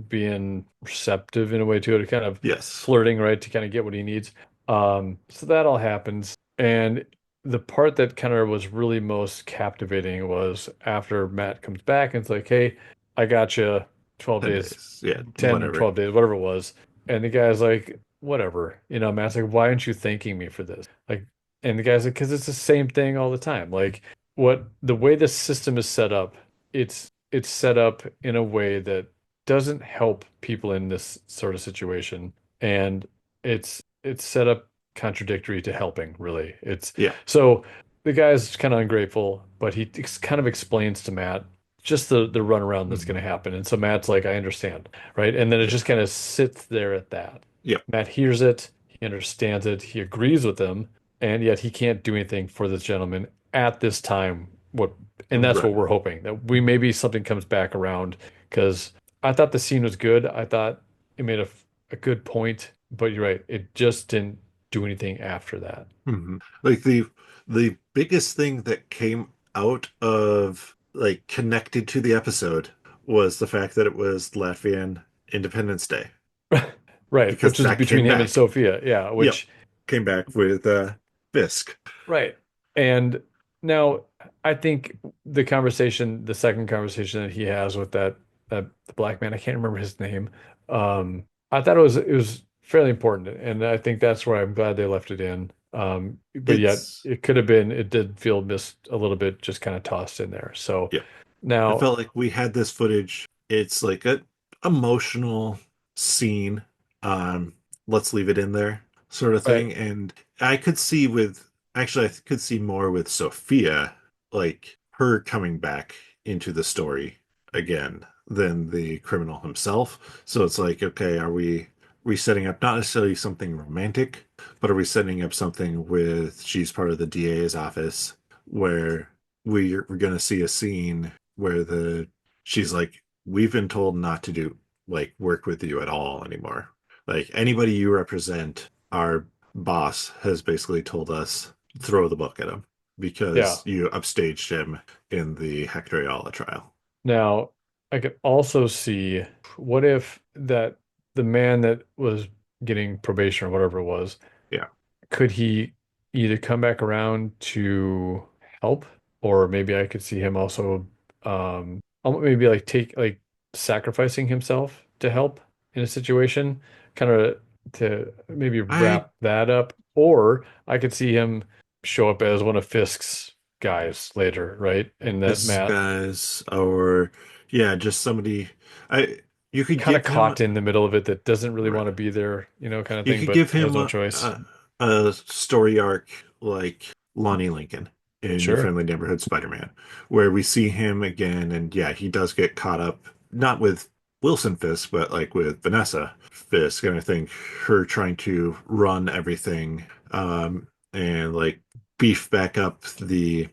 being receptive in a way to it, kind of yes, flirting, right, to kind of get what he needs. So that all happens. And the part that kind of was really most captivating was after Matt comes back and it's like, "Hey, I got you 12 10 days, days. Yeah, 10, whatever. 12 days, whatever it was." And the guy's like, "Whatever." Matt's like, "Why aren't you thanking me for this?" Like, and the guy's like, "Because it's the same thing all the time." Like, what the way the system is set up, it's set up in a way that doesn't help people in this sort of situation, and it's set up contradictory to helping, really. It's Yeah. so the guy's kind of ungrateful, but he kind of explains to Matt. just the runaround that's going to Mhm. happen. And so Matt's like, I understand, right? And then it just Yeah. kind of sits there at that. Yep. Matt hears it, he understands it, he agrees with them, and yet he can't do anything for this gentleman at this time. And that's what Right. we're hoping that we maybe something comes back around because I thought the scene was good. I thought it made a good point, but you're right, it just didn't do anything after that. Like the biggest thing that came out of like connected to the episode was the fact that it was Latvian Independence Day Right, because which is that between came him and back. Sophia. Yeah, Yep. which Came back with Fisk. right. And now I think the second conversation that he has with that the black man, I can't remember his name. I thought it was fairly important, and I think that's where I'm glad they left it in. But yet It's it did feel missed a little bit, just kind of tossed in there. So yeah. I now, felt like we had this footage. It's like a emotional scene. Um, let's leave it in there, sort of right, thing. And I could see with actually, I could see more with Sophia, like her coming back into the story again than the criminal himself. So it's like, okay, are we setting up not necessarily something romantic, but are we setting up something with she's part of the DA's office where we're going to see a scene where the she's like, we've been told not to do like work with you at all anymore. Like anybody you represent, our boss has basically told us throw the book at him yeah. because you upstaged him in the Hector Ayala trial. Now, I could also see what if the man that was getting probation or whatever it was, Yeah. could he either come back around to help, or maybe I could see him also maybe like take like sacrificing himself to help in a situation, kind of to maybe I wrap that up, or I could see him show up as one of Fisk's guys later, right? And that this Matt guy's or yeah, just somebody I you could kind of give him caught in the middle of it that doesn't really want right. to be there, kind of You thing, could but give has him no choice. a story arc like Lonnie Lincoln in New Sure. Friendly Neighborhood Spider-Man, where we see him again, and yeah, he does get caught up, not with Wilson Fisk, but like with Vanessa Fisk, and I think her trying to run everything, and like beef back up the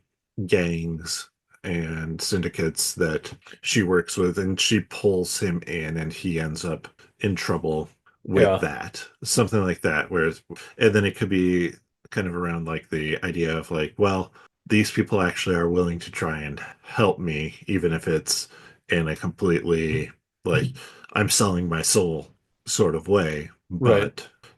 gangs and syndicates that she works with, and she pulls him in, and he ends up in trouble with Yeah. that, something like that. Whereas, and then it could be kind of around like the idea of like, well, these people actually are willing to try and help me, even if it's in a completely like I'm selling my soul sort of way, Right.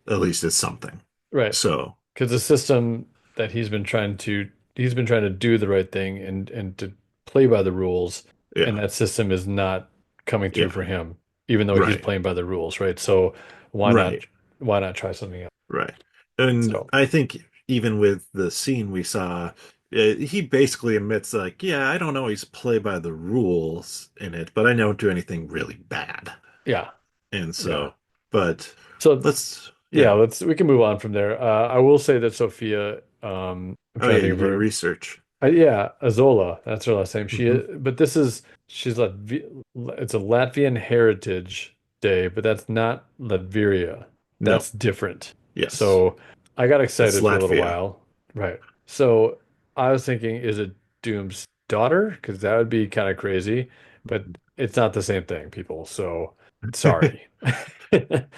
but at least it's something. Right. So, Because the system that he's been trying to do the right thing and to play by the rules, and yeah, that system is not coming through yeah, for him, even though he's right, playing by the rules, right? So why not right, why not try something else? right. And So I think even with the scene we saw, he basically admits like, yeah, I don't always play by the rules in it, but I don't do anything really bad. yeah. And Yeah. so, but So let's, yeah, yeah. we can move on from there. I will say that Sophia, I'm Oh trying yeah, to think you of do your her. research. Yeah, Azola. That's her last name. Hmm. But she's it's a Latvian Heritage Day, but that's not Latveria. No, That's different. yes, So I got it's excited for a little Latvia. while. Right. So I was thinking, is it Doom's daughter? Because that would be kind of crazy, but it's not the same thing, people. So sorry.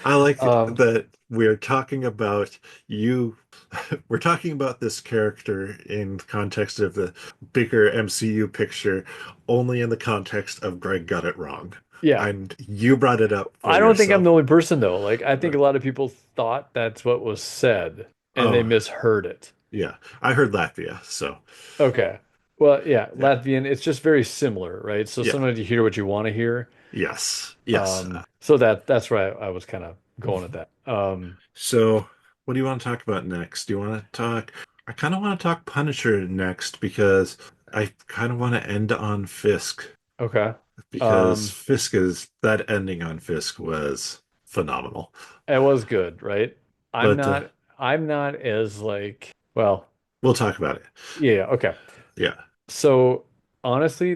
I like Um, that we're talking about you. We're talking about this character in context of the bigger MCU picture, only in the context of Greg got it wrong. yeah. And you brought it up for I don't think I'm yourself. the only person though. Like I think Uh, a lot of people thought that's what was said and they Oh, misheard it. yeah. I heard Latvia, so Okay. Well, yeah, yeah. Latvian, it's just very similar, right? So Yeah. sometimes you hear what you want to hear. Yes. Yes. So that's where I was kind of going at that. So, what do you want to talk about next? Do you want to talk? I kind of want to talk Punisher next because I kind of want to end on Fisk Okay. because Um, Fisk is that ending on Fisk was phenomenal. it was good, right? I'm But not I'm not as like, well, we'll talk about it. yeah, okay. Yeah. So honestly,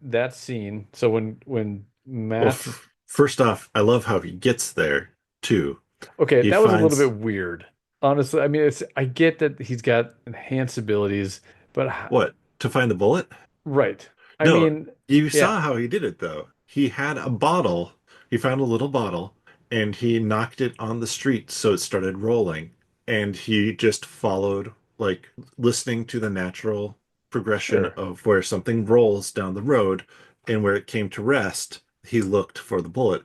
that scene. So when Well, Matt, first off, I love how he gets there too. okay, He that was a little finds bit weird. Honestly, I mean, it's I get that he's got enhanced abilities, but what? To find the bullet? right. I No, mean, you yeah. saw how he did it though. He had a bottle. He found a little bottle and he knocked it on the street so it started rolling. And he just followed, like, listening to the natural progression Sure. of where something rolls down the road and where it came to rest, he looked for the bullet,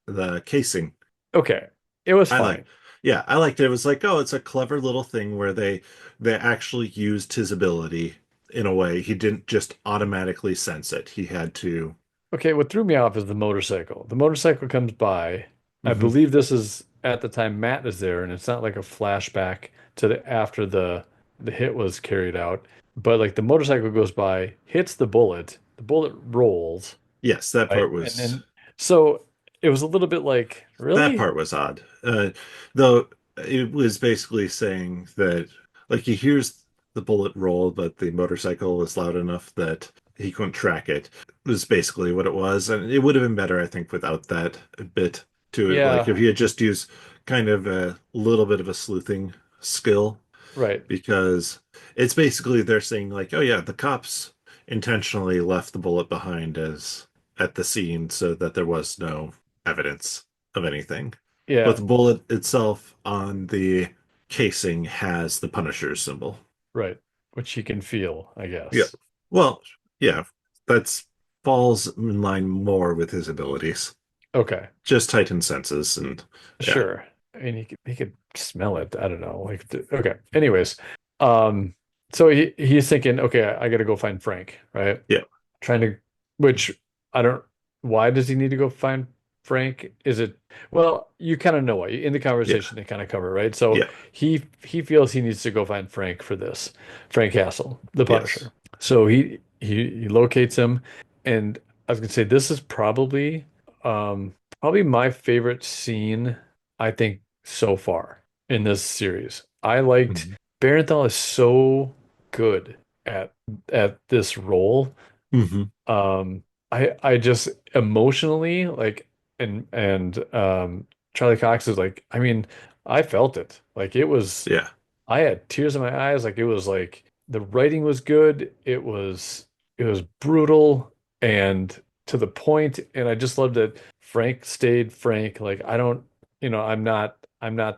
the casing. Okay. It was I like, fine. yeah, I liked it. It was like, oh, it's a clever little thing where they actually used his ability in a way. He didn't just automatically sense it. He had to. Okay, what threw me off is the motorcycle. The motorcycle comes by. I Hmm. believe this is at the time Matt is there, and it's not like a flashback to the after the hit was carried out. But like the motorcycle goes by, hits the bullet rolls, Yes, that right? part And was then so it was a little bit like, that really? part was odd. Though it was basically saying that, like, he hears the bullet roll, but the motorcycle was loud enough that he couldn't track it. Was basically what it was, and it would have been better, I think, without that bit to it. Like if Yeah, he had just used kind of a little bit of a sleuthing skill, right. because it's basically they're saying like, oh yeah, the cops intentionally left the bullet behind as at the scene so that there was no evidence of anything. But Yeah, the bullet itself on the casing has the Punisher symbol. right. Which he can feel, I Yeah. guess. Well, yeah, that's falls in line more with his abilities. Okay. Just heightened senses and yeah. Sure. I mean, he could smell it. I don't know. Like, okay. Anyways, um, so he's thinking, okay, I got to go find Frank, right? Yeah. Trying to, which I don't. Why does he need to go find Frank? Is it, well, you kind of know why. In the Yeah. conversation they kind of cover, right? So Yeah. he feels he needs to go find Frank for this, Frank Castle, the Yes. Punisher. So he locates him, and I was gonna say this is probably my favorite scene, I think, so far in this series. I liked Mhm. Barenthal is so good at this role. Hmm. I just emotionally like and Charlie Cox is like, I mean, I felt it. Like it was Yeah. I had tears in my eyes. Like it was like the writing was good. It was brutal and to the point. And I just loved that Frank stayed Frank. Like I don't, I'm not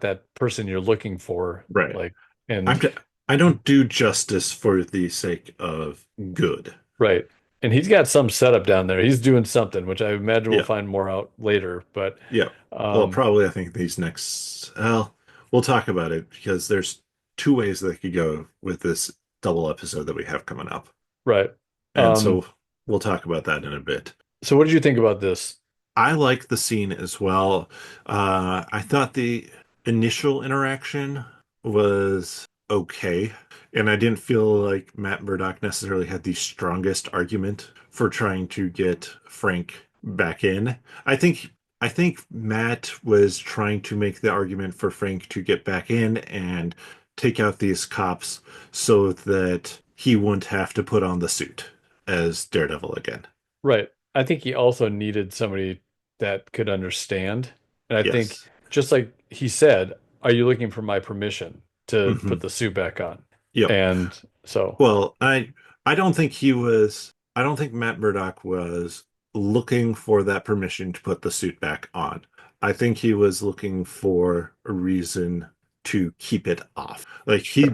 that person you're looking for. Right. Like and I'm t I don't do justice for the sake of good. right. And he's got some setup down there. He's doing something, which I imagine we'll Yeah. find more out later. But Yeah. Well, um, probably I think these next, well, we'll talk about it because there's two ways they could go with this double episode that we have coming up. right. And Um, so we'll talk about that in a bit. so what did you think about this? I like the scene as well. I thought the initial interaction was okay, and I didn't feel like Matt Murdock necessarily had the strongest argument for trying to get Frank back in. I think I think Matt was trying to make the argument for Frank to get back in and take out these cops so that he wouldn't have to put on the suit as Daredevil again. Right. I think he also needed somebody that could understand. And I think Yes. just like he said, are you looking for my permission to Hmm. put the suit back on? Yep. And so, Well, I don't think he was I don't think Matt Murdock was looking for that permission to put the suit back on. I think he was looking for a reason to keep it off. Like sure.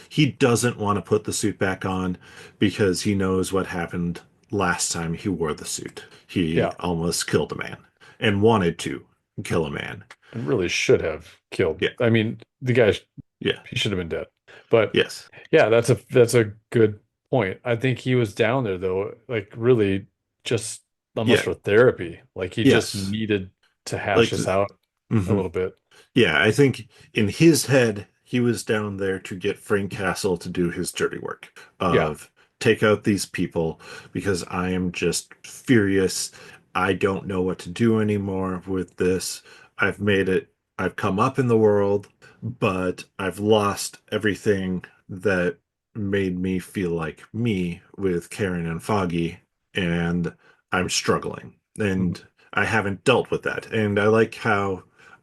he doesn't want to put the suit back on because he knows what happened last time he wore the suit. He Yeah. almost killed a man and wanted to kill a man. And really should have killed. Yeah. I mean, the guy, Yeah. he should have been dead. But Yes. yeah, that's a good point. I think he was down there though, like really just almost Yeah. for therapy. Like he just Yes. needed to hash Like this out a mhm. little bit. Yeah, I think in his head, he was down there to get Frank Castle to do his dirty work Yeah. of take out these people because I am just furious. I don't know what to do anymore with this. I've made it, I've come up in the world, but I've lost everything that made me feel like me with Karen and Foggy. and I'm struggling, Mhm. and I haven't dealt with that. And I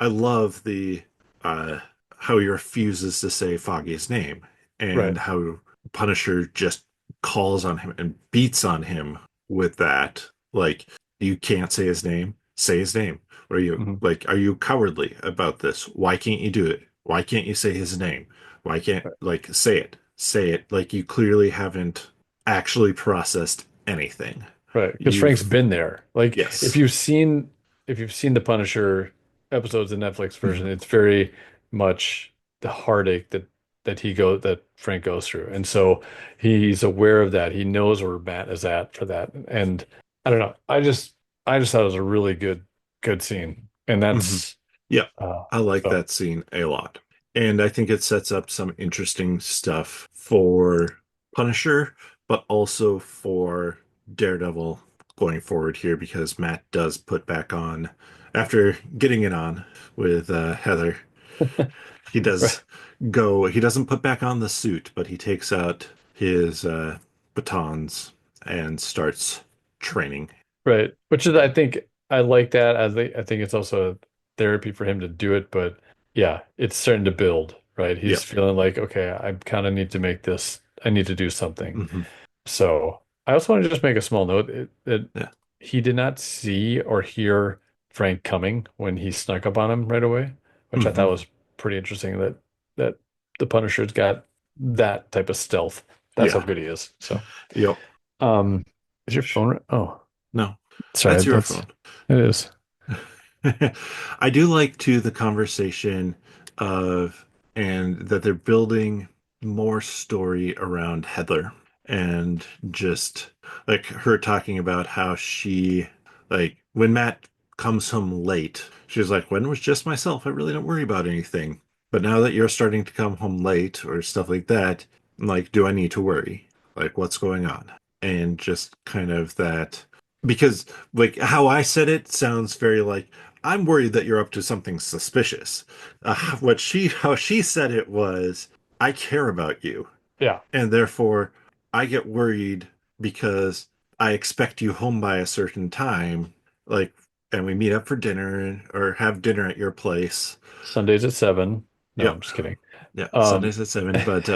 love the uh, how he refuses to say Foggy's name, Right. and how Punisher just calls on him and beats on him with that. Like, you can't say his name, say his name. Or Mhm. are you cowardly about this? Why can't you do it? Why can't you say his name? Why can't, Right. like, say it? Say it. Like, you clearly haven't actually processed anything. Right. Because Frank's You've, been there. Like yes. if you've seen the Punisher episodes, the Netflix version, Mhm. it's very much the heartache that Frank goes through. And so he's aware of that. He knows where Matt is at for that. And I don't know. I just thought it was a really good scene. And Hmm. that's Yeah, uh I like so that scene a lot. And I think it sets up some interesting stuff for Punisher, but also for Daredevil going forward here because Matt does put back on, after getting it on with Heather, he right. does he doesn't put back on the suit, but he takes out his batons and starts training. Right. Which is, I And think, I like that. I think it's also therapy for him to do it. But yeah, it's starting to build, right? He's yep. feeling like, okay, I kind of need to make this, I need to do something. Hmm. So I also want to just make a small note that Yeah. he did not see or hear Frank coming when he snuck up on him right away, which I Hmm. thought was pretty interesting that the Punisher's got that type of stealth. That's how Yeah. good he is. So, Yep. um, is your phone? Oh. No, Sorry, that's your that's phone. it is. I do like too the conversation of and that they're building more story around Heather and just like her talking about how she like when Matt comes home late, she's like, when it was just myself, I really don't worry about anything. But now that you're starting to come home late or stuff like that, I'm like, do I need to worry? Like, what's going on? And just kind of that because like how I said it sounds very like I'm worried that you're up to something suspicious. How she said it was, I care about you, Yeah, and therefore I get worried because I expect you home by a certain time, like, and we meet up for dinner or have dinner at your place. Sundays at 7. No, I'm Yep. just kidding. Yeah, Um, Sundays at 7. But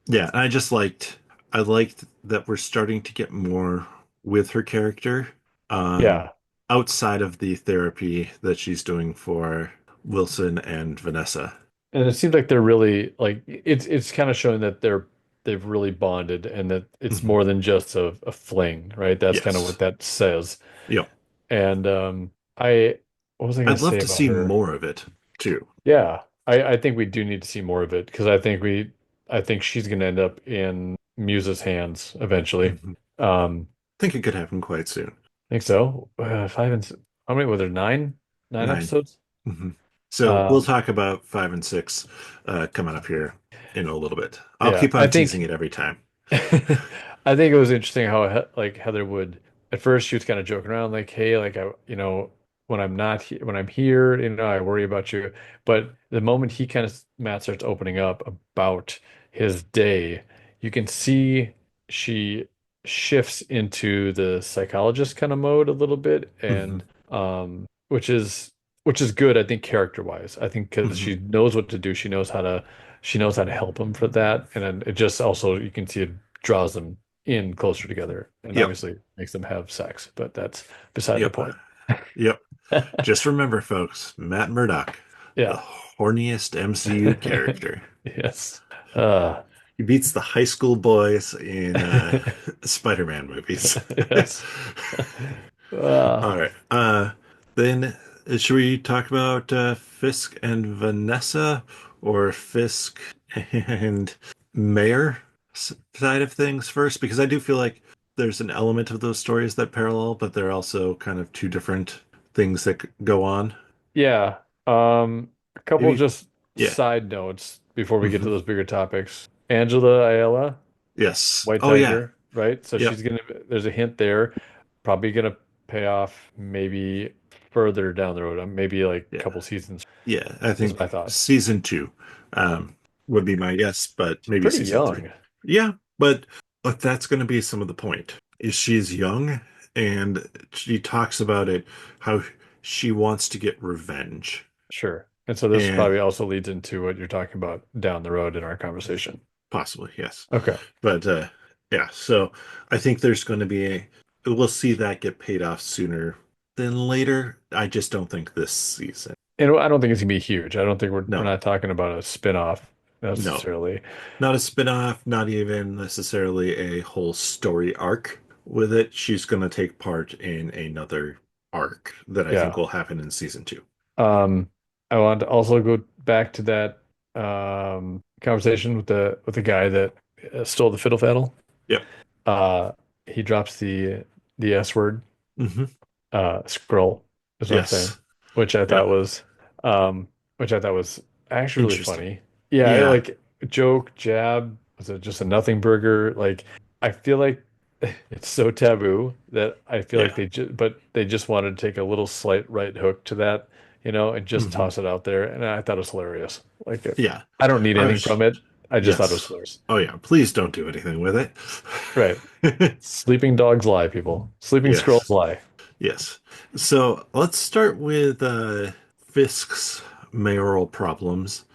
yeah, I liked that we're starting to get more with her character, um, yeah, outside of the therapy that she's doing for Wilson and Vanessa. and it seems like they're really like it's kind of showing that they've really bonded and that it's Mhm. more than just a fling, right? That's kind of what Yes. that says. Yep. And I what was I gonna I'd love say to about see her? more of it too. Yeah, I think we do need to see more of it because I think she's gonna end up in Muse's hands eventually. Mhm. Um, Think it could happen quite soon. I think so. How many were there? Nine 9. episodes? Hmm. So we'll Um, talk about 5 and 6 coming up here in a little bit. I'll yeah, keep I on teasing think it every time. I think it was interesting how like Heather would at first she was kind of joking around like, hey, like when I'm not when I'm here, I worry about you. But the moment he kind of Matt starts opening up about his day, you can see she shifts into the psychologist kind of mode a little bit, Hmm. and which is good, I think, character wise. I think because Hmm. she knows what to do, she knows how to help him for that, and then it just also you can see it draws them in closer together, and Yep. obviously makes them have sex, but that's beside the Yep. point. Yep. Just remember, folks, Matt Murdock, the Yeah. horniest MCU character. Yes. Uh, He beats the high school boys in Spider-Man movies. yes. All Uh, right. Then should we talk about Fisk and Vanessa or Fisk and Mayor side of things first? Because I do feel like there's an element of those stories that parallel, but they're also kind of two different things that go on. yeah. A couple Maybe, just yeah. side notes before we get to Hmm. those bigger topics. Angela Ayala, Yes. White Oh, yeah. Tiger, right? So Yep. there's a hint there, probably gonna pay off maybe further down the road, maybe like a Yeah. couple seasons, Yeah. I is think my thought. season 2 would be my guess, but maybe Pretty season 3. young. Yeah, but that's going to be some of the point she's young, and she talks about it how she wants to get revenge. Sure. And so this And probably also leads into what you're talking about down the road in our conversation. possibly, yes. Okay. But yeah, so I think there's going to be we'll see that get paid off sooner than later. I just don't think this season. And I don't think it's gonna be huge. I don't think we're No, not talking about a spin-off no, necessarily. not a spin-off, not even necessarily a whole story arc with it. She's going to take part in another arc that I think Yeah. will happen in season two. Um, I want to also go back to that conversation with the guy that stole the fiddle faddle. Yep. Uh, he drops the S word, Hmm. scroll is what I'm saying, Yes. which I Yep. thought was um which I thought was actually really Interesting. funny. Yeah, Yeah. like joke, jab, was it just a nothing burger? Like I feel like it's so taboo that I feel like Yeah. they just wanted to take a little slight right hook to that, and just Hmm. toss it out there. And I thought it was hilarious. Like Yeah. I don't need I anything was, from it. I just thought it was yes. hilarious. Oh yeah. Please don't do anything with Right. it. Sleeping dogs lie, people. Sleeping Yes. scrolls lie. Yes. So let's start with Fisk's mayoral problems,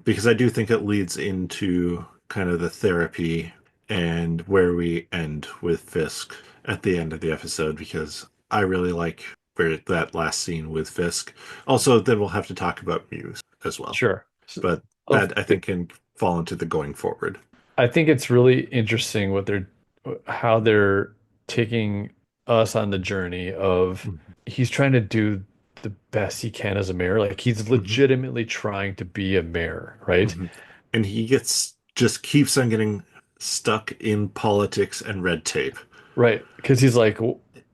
because I do think it leads into kind of the therapy and where we end with Fisk at the end of the episode, because I really like where that last scene with Fisk. Also, then we'll have to talk about Muse as well, Sure. So, but that I think can fall into the going forward. I think it's really interesting how they're taking us on the journey of Mhm. he's trying to do the best he can as a mayor. Like he's Mhm. legitimately trying to be a mayor, right? Mhm. And he gets just keeps on getting stuck in politics and red tape. Right. Because he's like,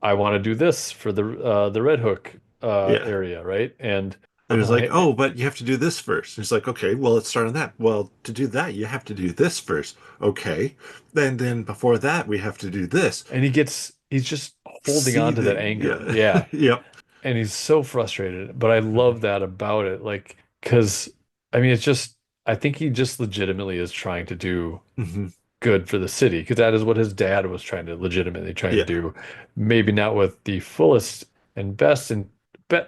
I want to do this for the Red Hook Yeah. area, right? And And it's like, I, oh, but you have to do this first. And it's like, okay, well, let's start on that. Well, to do that, you have to do this first. Okay. Then before that, we have to do this. and he's just holding on to that Seething. anger. Yeah. Yeah. Yep. And he's so frustrated, but I Mhm. love that about it. Like, because I mean, I think he just legitimately is trying to do Mhm. good for the city because that is what his dad was legitimately trying to Yeah. do. Maybe not with the fullest and best, and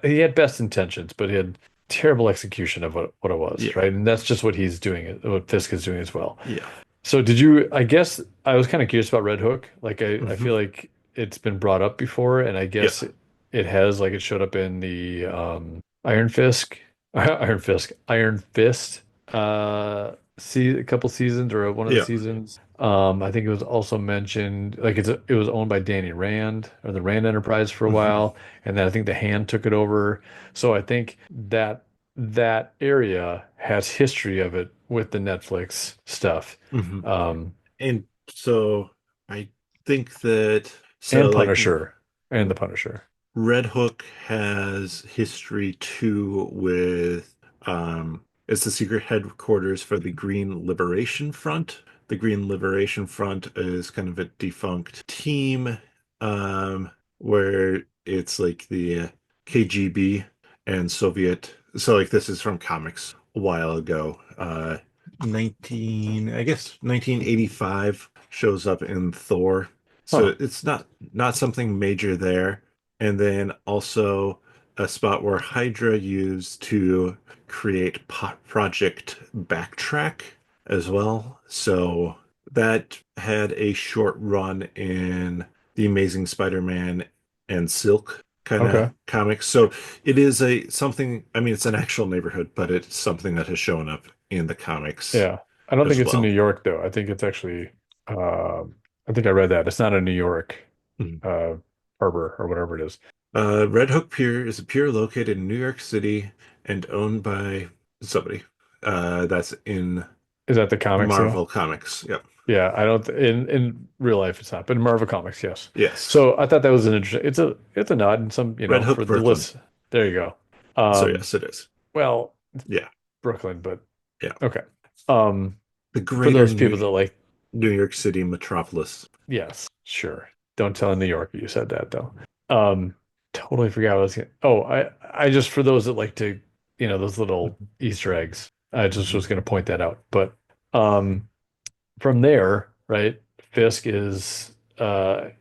he had best intentions, but he had terrible execution of what it was, Yeah. right? And that's just what he's doing, what Fisk is doing as well. Yeah. So I guess I was kind of curious about Red Hook. Like I Hmm. feel like it's been brought up before, and I Yeah. guess it has, like it showed up in the Iron Fist, Iron Fist see a couple seasons or one of the Yeah. seasons. I think it was also mentioned like it was owned by Danny Rand or the Rand Enterprise for a Hmm. while, and then I think the Hand took it over. So I think that area has history of it with the Netflix stuff. Hmm. Um, And so I think that, so and like Punisher and the Punisher. Red Hook has history too with it's the secret headquarters for the Green Liberation Front. The Green Liberation Front is kind of a defunct team where it's like the KGB and Soviet. So like this is from comics a while ago. 19 I guess 1985 shows up in Thor. Huh. So it's not something major there. And then also a spot where Hydra used to create Project Backtrack as well. So that had a short run in the Amazing Spider-Man and Silk kind of Okay. comics. So it is a something, I mean, it's an actual neighborhood, but it's something that has shown up in the comics Yeah. I don't think as it's in New well. York though. I think it's actually I think I read that. It's not a New York Mhm. uh harbor or whatever it is. Red Hook Pier is a pier located in New York City and owned by somebody. That's in Is that the comics though? Marvel Comics. Yep. Yeah, I don't in real life it's not, but in Marvel Comics, yes. Yes. So I thought that was an interesting it's a nod and some, Red for Hook, the Brooklyn. list. There you go. So Um yes, it is. well, Yeah. Brooklyn, but Yeah. okay. Um The for greater those people that New York City metropolis. yes, sure. Don't tell a New Yorker you said that though. Um totally forgot what I was gonna oh, I just for those that like to, those little Mhm. Easter eggs, I just Mhm. was gonna point that out. But um from there, right, Fisk is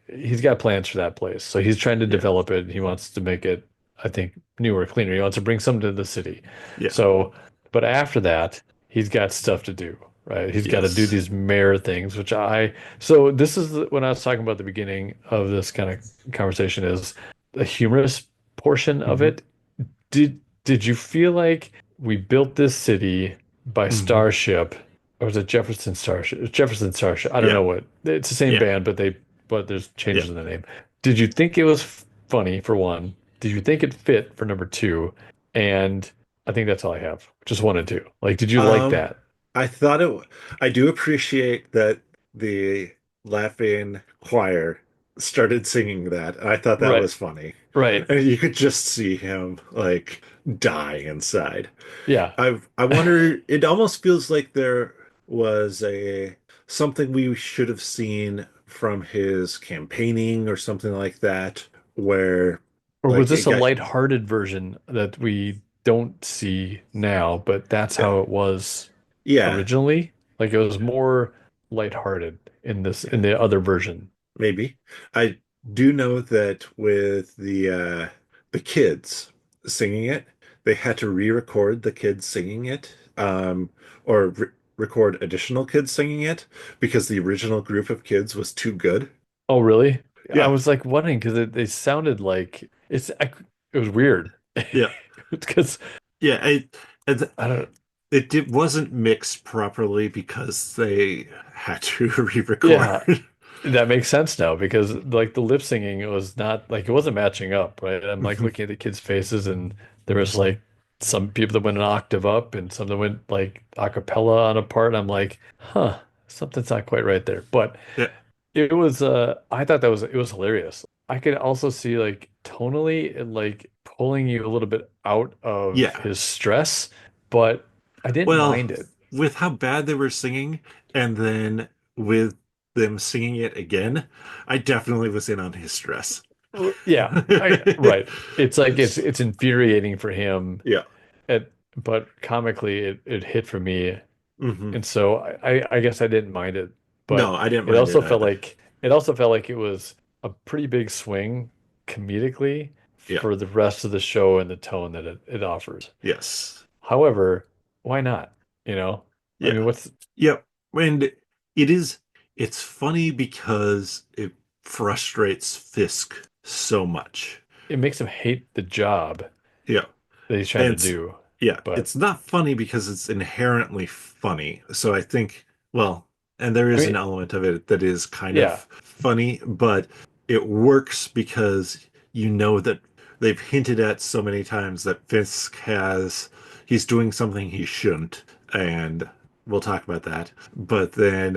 he's got plans for that place. So he's trying to Yeah. develop it. He wants to make it, I think, newer, cleaner. He wants to bring some to the city. Yeah. So, but after that, he's got stuff to do, right? He's got to do Yes. these mayor things, so this is when I was talking about the beginning of this kind of conversation is the humorous portion of Hmm. it. Did you feel like we built this city by Hmm. Starship, or was it Jefferson Starship? Jefferson Starship. I don't Yeah. know what. It's the same Yeah. band, but there's Yeah. changes in the name. Did you think it was funny for one? Did you think it fit for number two? And I think that's all I have. Just one and two. Like, did you like Um, that? I thought it, I do appreciate that the laughing choir started singing that. I thought that Right. was funny. Right. And you could just see him like die inside. Yeah. I wonder, it almost feels like there was a something we should have seen from his campaigning or something like that, where Or was like it this a got, lighthearted version that we don't see now, but that's yeah, how it was yeah, originally? Like it was more lighthearted in the other version. maybe. I do know that with the kids singing it, they had to re-record the kids singing it, or re record additional kids singing it because the original group of kids was too good. Oh, really? I Yeah, was like wondering because they sounded like it was weird. yeah, Because yeah. It, I don't. wasn't mixed properly because they had to re-record. Yeah, that makes sense now because like the lip singing it was not like it wasn't matching up, right? I'm like looking at the kids' faces and there was like some people that went an octave up and some that went like a cappella on a part. And I'm like, huh, something's not quite right there. But Yeah, it was I thought that was it was hilarious. I could also see like tonally it like pulling you a little bit out of yeah. his stress, but I didn't Well, mind it. with how bad they were singing, and then with them singing it again, I definitely was in on his stress. Yeah, I right. It's like it's infuriating for him, Yeah. but comically it hit for me, Hmm. and so I guess I didn't mind it, No, but I didn't mind it either. it also felt like it was a pretty big swing comedically Yeah. for the rest of the show and the tone that it offers. Yes. However, why not? You know, I mean, Yeah. Yep. And it is, it's funny because it frustrates Fisk so much. it makes him hate the job Yeah. that he's trying And to do, yeah, but it's not funny because it's inherently funny. So I think, well, and there I is mean, an element of it that is kind of yeah, funny, but it works because you know that they've hinted at so many times that he's doing something he shouldn't, and we'll talk about that. But then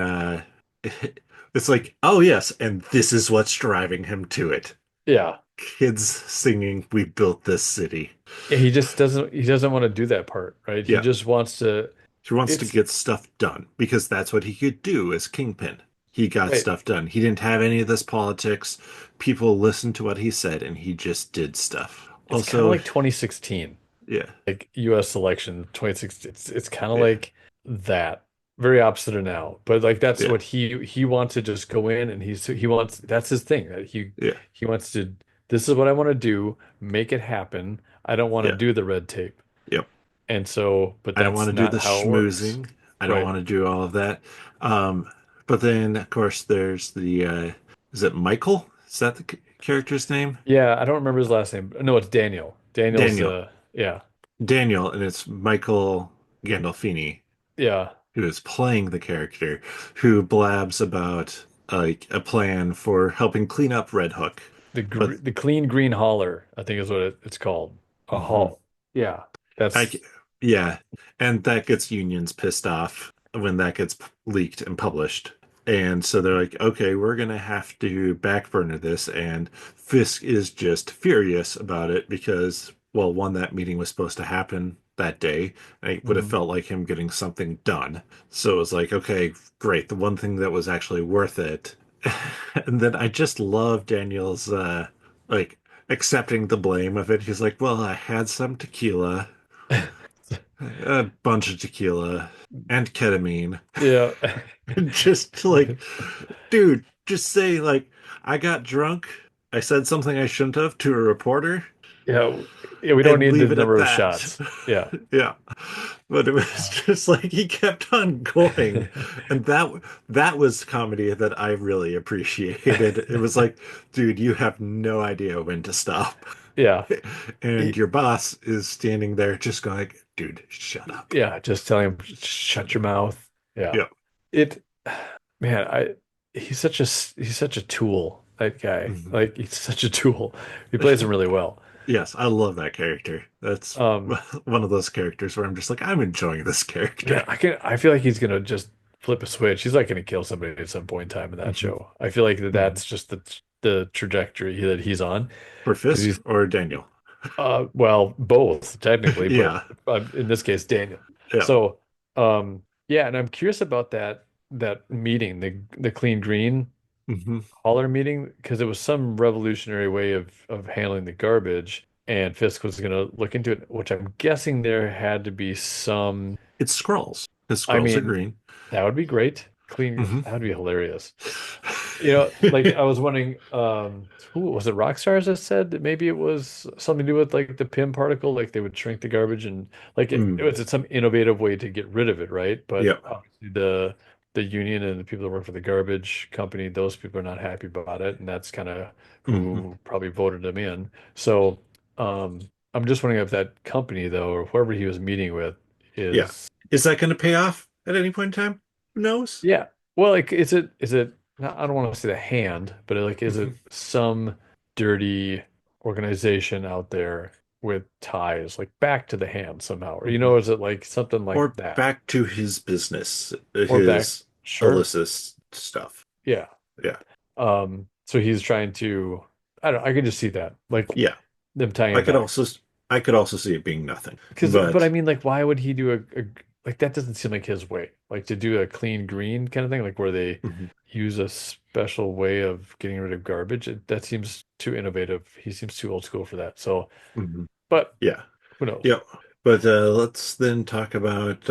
it's like, oh yes, and this is what's driving him to it. yeah. Kids singing, "We built this city." Yeah, he doesn't want to do that part, right? He Yeah. just wants to He wants to it's get stuff done because that's what he could do as Kingpin. He got right. stuff done. He didn't have any of this politics. People listened to what he said and he just did stuff. It's kind of Also, like 2016, yeah, like US election 2016. It's kind of yeah, like that. Very opposite of now. But like that's yeah, what he wants to just go in and he wants that's his thing. That yeah, he wants to this is what I want to do, make it happen. I don't want to yeah, do the red tape. yep. And so, but I don't want that's to do not the how it works. schmoozing. I don't Right. want to do all of that. Um, but then, of course, there's is it Michael? Is that the character's name? Yeah, I don't remember his last name. No, it's Daniel. Daniel's Daniel. the yeah. Daniel, and it's Michael Gandolfini Yeah. who is playing the character who blabs about like a plan for helping clean up Red Hook. But The clean green hauler, I think is what it's called. A mhm, haul. Yeah. I, That's yeah, and that gets unions pissed off when that gets leaked and published. And so they're like, okay, we're gonna have to backburner this. And Fisk is just furious about it because, well, one, that meeting was supposed to happen that day. And it would have mhm. felt like him getting something done. So it was like, okay, great. The one thing that was actually worth it. And then I just love Daniel's like accepting the blame of it. He's like, well, I had some tequila, a bunch of tequila, and ketamine. Yeah. Just like, dude, just say like I got drunk, I said something I shouldn't have to a reporter, Yeah, yeah, we don't and need the leave it at number of that. shots. Yeah. Yeah. But it was just like he kept on going. And that was comedy that I really appreciated. It was like, dude, you have no idea when to stop. Yeah. And He- your boss is standing there just going like, dude, shut up. yeah, just telling him shut your mouth. Yeah. Yeah. It man, he's such a tool, that guy. Mhm. Like he's such a tool. He plays him really well. Yes, I love that character. That's Um one of those characters where I'm just like, I'm enjoying this character. Man, I feel like he's gonna just flip a switch. He's like gonna kill somebody at some point in time in that Mhm. show. I feel like Mhm. that's just the trajectory that he's on For because Fisk he's or Daniel. well both technically, but Yeah. in this case Daniel. Yeah. So yeah, and I'm curious about that meeting, the clean green Hmm. hauler meeting, because it was some revolutionary way of handling the garbage, and Fisk was gonna look into it, which I'm guessing there had to be some. It's scrolls. His I scrolls are mean, green. that would be great. Clean, Hmm. that would be hilarious. You know, like I was wondering, who was it? Rockstars that said that maybe it was something to do with like the PIM particle, like they would shrink the garbage and like it Mm. was some innovative way to get rid of it, right? But Yep. obviously the union and the people that work for the garbage company, those people are not happy about it, and that's kind of Hmm. who probably voted them in. So, um, I'm just wondering if that company though, or whoever he was meeting with, Yeah. is. Is that going to pay off at any point in time? Who knows? Yeah. Well, like, is it? I don't want to say the hand, but like, is Hmm. it some dirty organization out there with ties, like back to the hand somehow, or Hmm. is it like something like Or that, back to his business, or back? his Sure. illicit stuff. Yeah. Yeah. So he's trying to. I don't. I could just see that, like Yeah. them tying I it could back. also I could also see it being nothing. But I But mean, like, why would he do a like that? Doesn't seem like his way. Like to do a clean green kind of thing, like where they mhm, use a special way of getting rid of garbage. That seems too innovative. He seems too old school for that. So, mhm. but Yeah. who knows? Yep. But let's then talk about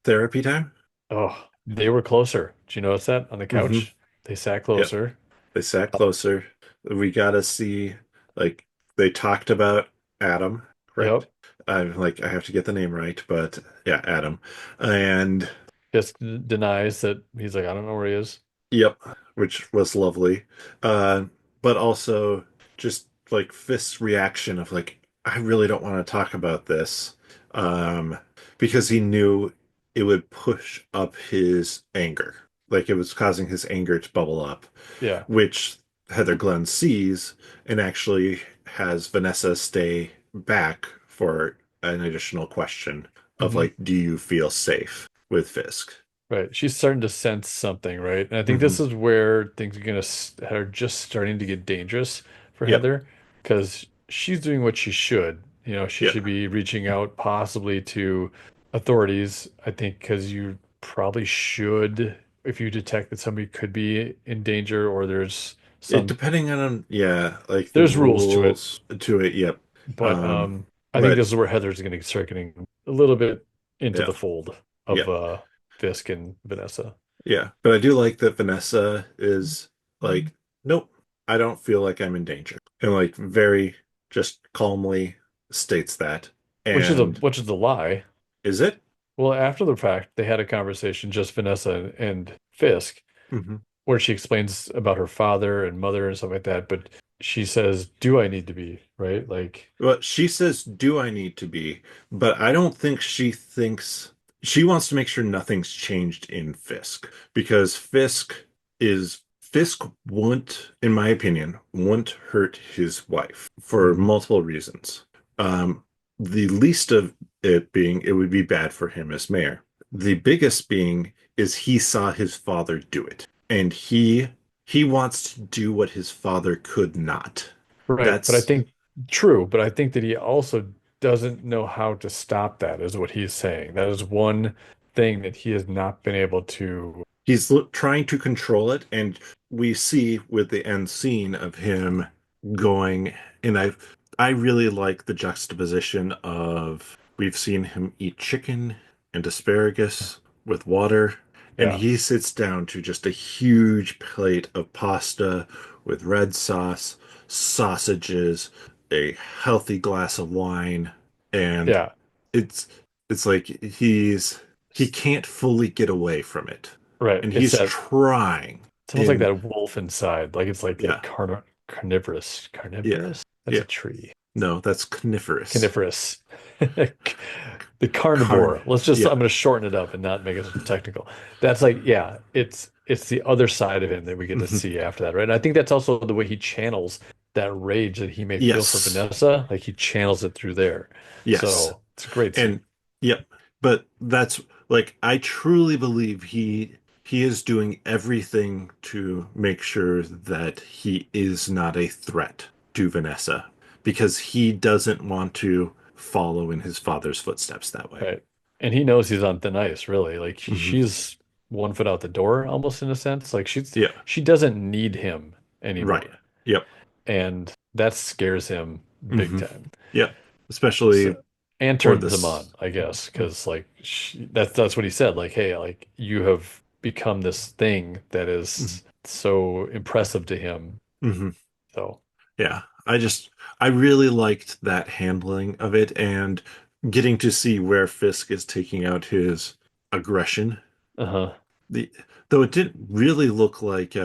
therapy time. Oh, they were closer. Did you notice that on the Hmm. couch? They sat Yep. closer. They sat closer. We got to see, like, they talked about Adam, correct? Yep. I'm like, I have to get the name right, but yeah, Adam. And Just denies that he's like, I don't know where he is. yep, which was lovely. Uh, but also just like Fist's reaction of like, I really don't want to talk about this. Um, because he knew it would push up his anger. Like it was causing his anger to bubble up, Yeah. which Heather Glenn sees and actually has Vanessa stay back for an additional question of Hmm. like, do you feel safe with Fisk? Right. She's starting to sense something, right? And I think Hmm. this is where things are just starting to get dangerous for Yep. Heather, because she's doing what she should. She Yep. should be reaching out possibly to authorities, I think, because you probably should, if you detect that somebody could be in danger or It some depending on yeah, like the there's rules to it. rules to it. Yep. But Um, I think but this is where Heather's going to start getting a little bit into yeah, the fold of yeah, Fisk and Vanessa. yeah. But I do like that Vanessa is like, nope, I don't feel like I'm in danger, and like very just calmly states that. And Which is a lie. is it? Well, after the fact, they had a conversation, just Vanessa and Fisk, Hmm. where she explains about her father and mother and stuff like that. But she says, "Do I need to be?" Right? Like, Well, she says, "Do I need to be?" But I don't think she thinks she wants to make sure nothing's changed in Fisk because Fisk won't, in my opinion, won't hurt his wife for mhm. multiple reasons. Um, the least of it being it would be bad for him as mayor. The biggest being is he saw his father do it, and he wants to do what his father could not. Right. But I That's think true. But I think that he also doesn't know how to stop that, is what he's saying. That is one thing that he has not been able to. he's trying to control it, and we see with the end scene of him going, and I really like the juxtaposition of we've seen him eat chicken and asparagus with water, and Yeah. he sits down to just a huge plate of pasta with red sauce, sausages, a healthy glass of wine, and Yeah. it's it's like he S- can't fully get away from it. Right. And It's he's that trying. it's almost like And that wolf inside. Like it's like yeah, carnivorous. yeah, Carnivorous? That's yeah. a tree. No, that's coniferous. Coniferous. The Carn, carnivore. I'm yeah. gonna shorten it up and not make it so technical. That's like, yeah, it's the other side of him that we get to Mhm. see after that, right? And I think that's also the way he channels that rage that he may feel for Yes. Vanessa. Like he channels it through there. Yes. So it's a great And scene. yep. But that's like I truly believe he is doing everything to make sure that he is not a threat to Vanessa because he doesn't want to follow in his father's footsteps that way. Right. And he knows he's on thin ice, really. Like Hmm. she's one foot out the door almost in a sense. Like Yeah. she doesn't need him Right. anymore. Yep. And that scares him big Hmm. time. Yep. Especially So and for turns him on, this. I guess, because like that's what he said. Like, hey, like you have become this thing that is so impressive to him. Hmm. So, Yeah, I really liked that handling of it and getting to see where Fisk is taking out his aggression. uh-huh. The though it didn't really look like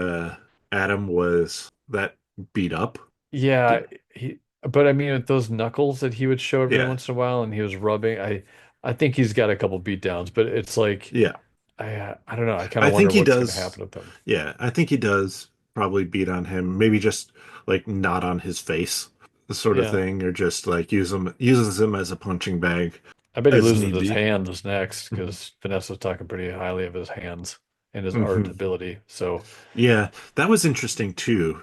Adam was that beat up. Yeah, Did, but I mean, with those knuckles that he would show every yeah, once in a while, and he was rubbing, I think he's got a couple beat downs, but it's like, yeah. I don't know. I kind I of think wonder he what's going to does. happen with them. Yeah, I think he does probably beat on him. Maybe just like not on his face, the sort of Yeah, thing, or just like uses him as a punching bag I bet he as loses need his be. hands next Mhm. because Vanessa's talking pretty highly of his hands and his art Mhm. ability. So, Yeah, that was interesting too.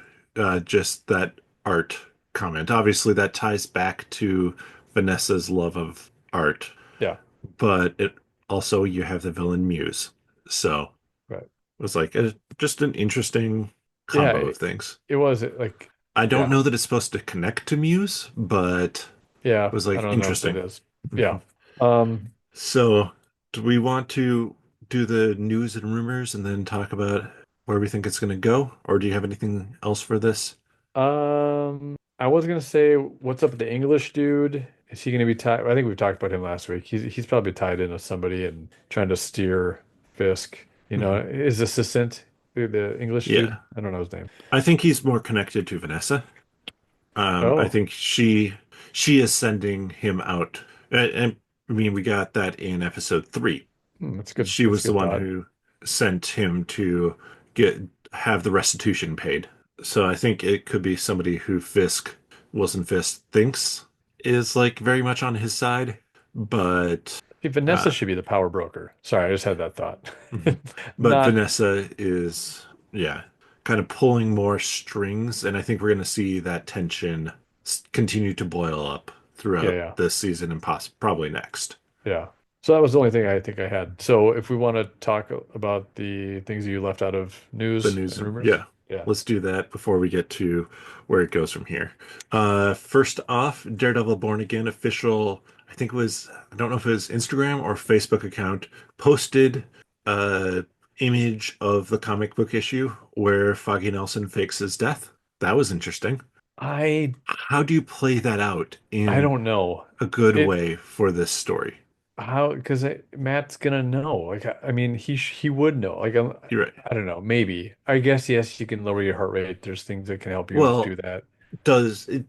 Just that art comment. Obviously, that ties back to Vanessa's love of art, yeah, but it also you have the villain Muse. So right. it was like just an interesting Yeah, combo of things. it was like, I don't yeah, know that it's supposed to connect to Muse, but it yeah. was I like don't know if it interesting. is. Yeah. Mhm. Um, So, do we want to do the news and rumors and then talk about where we think it's going to go, or do you have anything else for this? I was gonna say, what's up with the English dude? Is he gonna be tied? I think we talked about him last week. He's probably tied into somebody and trying to steer Fisk. You know, Mhm. his assistant, the English dude. Yeah, I don't know his name. I think he's more connected to Vanessa. I Oh, think she is sending him out. And I mean, we got that in episode 3. that's good. She That's a was the good one thought. who sent him to get have the restitution paid. So I think it could be somebody who Wilson Fisk thinks is like very much on his side, but See, Vanessa uh, should be the power broker. Sorry, I just had that thought. mhm. But Not, Vanessa is, yeah, kind of pulling more strings, and I think we're going to see that tension continue to boil up yeah, throughout yeah. this season and probably next. Yeah. So that was the only thing I think I had. So if we want to talk about the things you left out of The news news, and rumors, yeah. yeah. Let's do that before we get to where it goes from here. First off, Daredevil Born Again official, I think it was, I don't know if it was Instagram or Facebook account, posted a image of the comic book issue where Foggy Nelson fakes his death. That was interesting. I How do you play that out I in don't know. a good It way for this story? how because Matt's gonna know. Like I mean, he would know. Like You're right. I don't know. Maybe I guess yes, you can lower your heart rate. There's things that can help you do Well, that.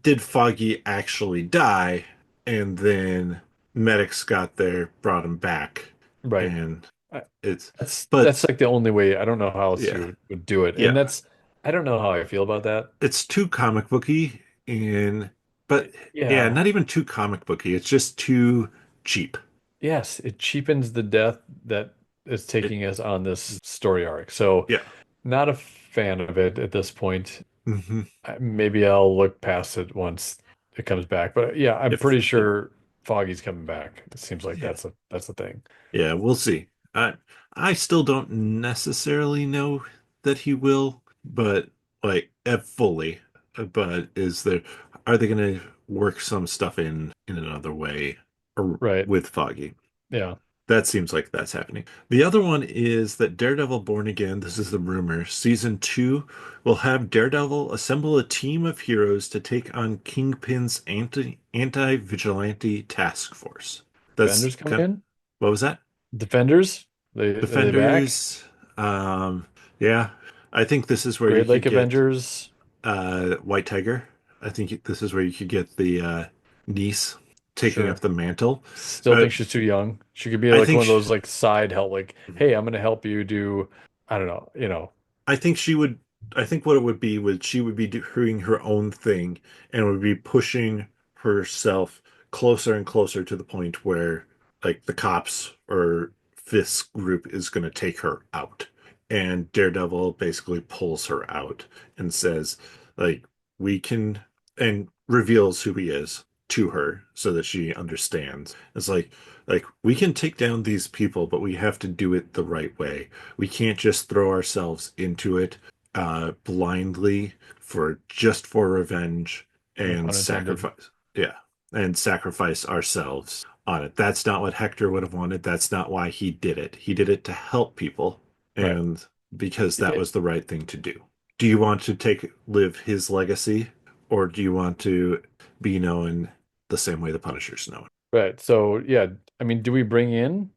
did Foggy actually die and then medics got there, brought him back, Right. and I, it's that's but like the only way. I don't know how else yeah, you would do it. And yeah. that's I don't know how I feel about that. It's too comic booky and but yeah, Yeah. not even too comic booky. It's just too cheap. Yes, it cheapens the death that is It taking us on this story arc. So yeah. not a fan of it at this point. Hmm. Maybe I'll look past it once it comes back. But yeah, I'm If pretty it sure Foggy's coming back. It seems like yeah. that's the thing. Yeah, we'll see. I still don't necessarily know that he will, but like fully. But is there are they going to work some stuff in another way or Right. with Foggy? Yeah. That seems like that's happening. The other one is that Daredevil Born Again, this is the rumor, season two will have Daredevil assemble a team of heroes to take on Kingpin's anti-vigilante task force. That's Defenders coming kind of, in? what was that? Defenders? Are they back? Defenders, yeah. I think this is where you Great could Lake get Avengers? White Tiger. I think this is where you could get the niece taking up Sure. the mantle. Still Uh, think she's too young. She could be I like think one of sh those like side help, like, hey, I'm gonna help you do, I don't know, I think she would. I think what it would be would she would be doing her own thing and would be pushing herself closer and closer to the point where like the cops or Fisk group is going to take her out. And Daredevil basically pulls her out and says, like, we can, and reveals who he is to her so that she understands. It's like we can take down these people, but we have to do it the right way. We can't just throw ourselves into it blindly for revenge no and pun intended. sacrifice. Yeah, and sacrifice ourselves on it. That's not what Hector would have wanted. That's not why he did it. He did it to help people, Right. and because that Yeah, was the right thing to do. Do you want to take live his legacy, or do you want to be known the same way the Punisher's known? right. So yeah, I mean, do we bring in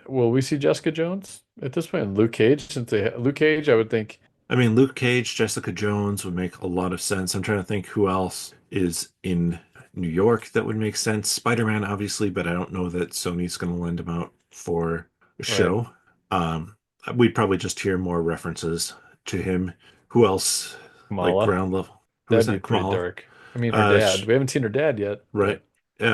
will we see Jessica Jones at this point? Luke Cage, since they Luke Cage, I would think, I mean, Luke Cage, Jessica Jones would make a lot of sense. I'm trying to think who else is in New York that would make sense. Spider-Man, obviously, but I don't know that Sony's going to lend him out for a right, show. Um, we'd probably just hear more references to him. Who else? Like Kamala. ground level. Who is That'd be that? pretty Kamala. dark. I mean, her Uh, dad. sh We haven't seen her dad yet, right. but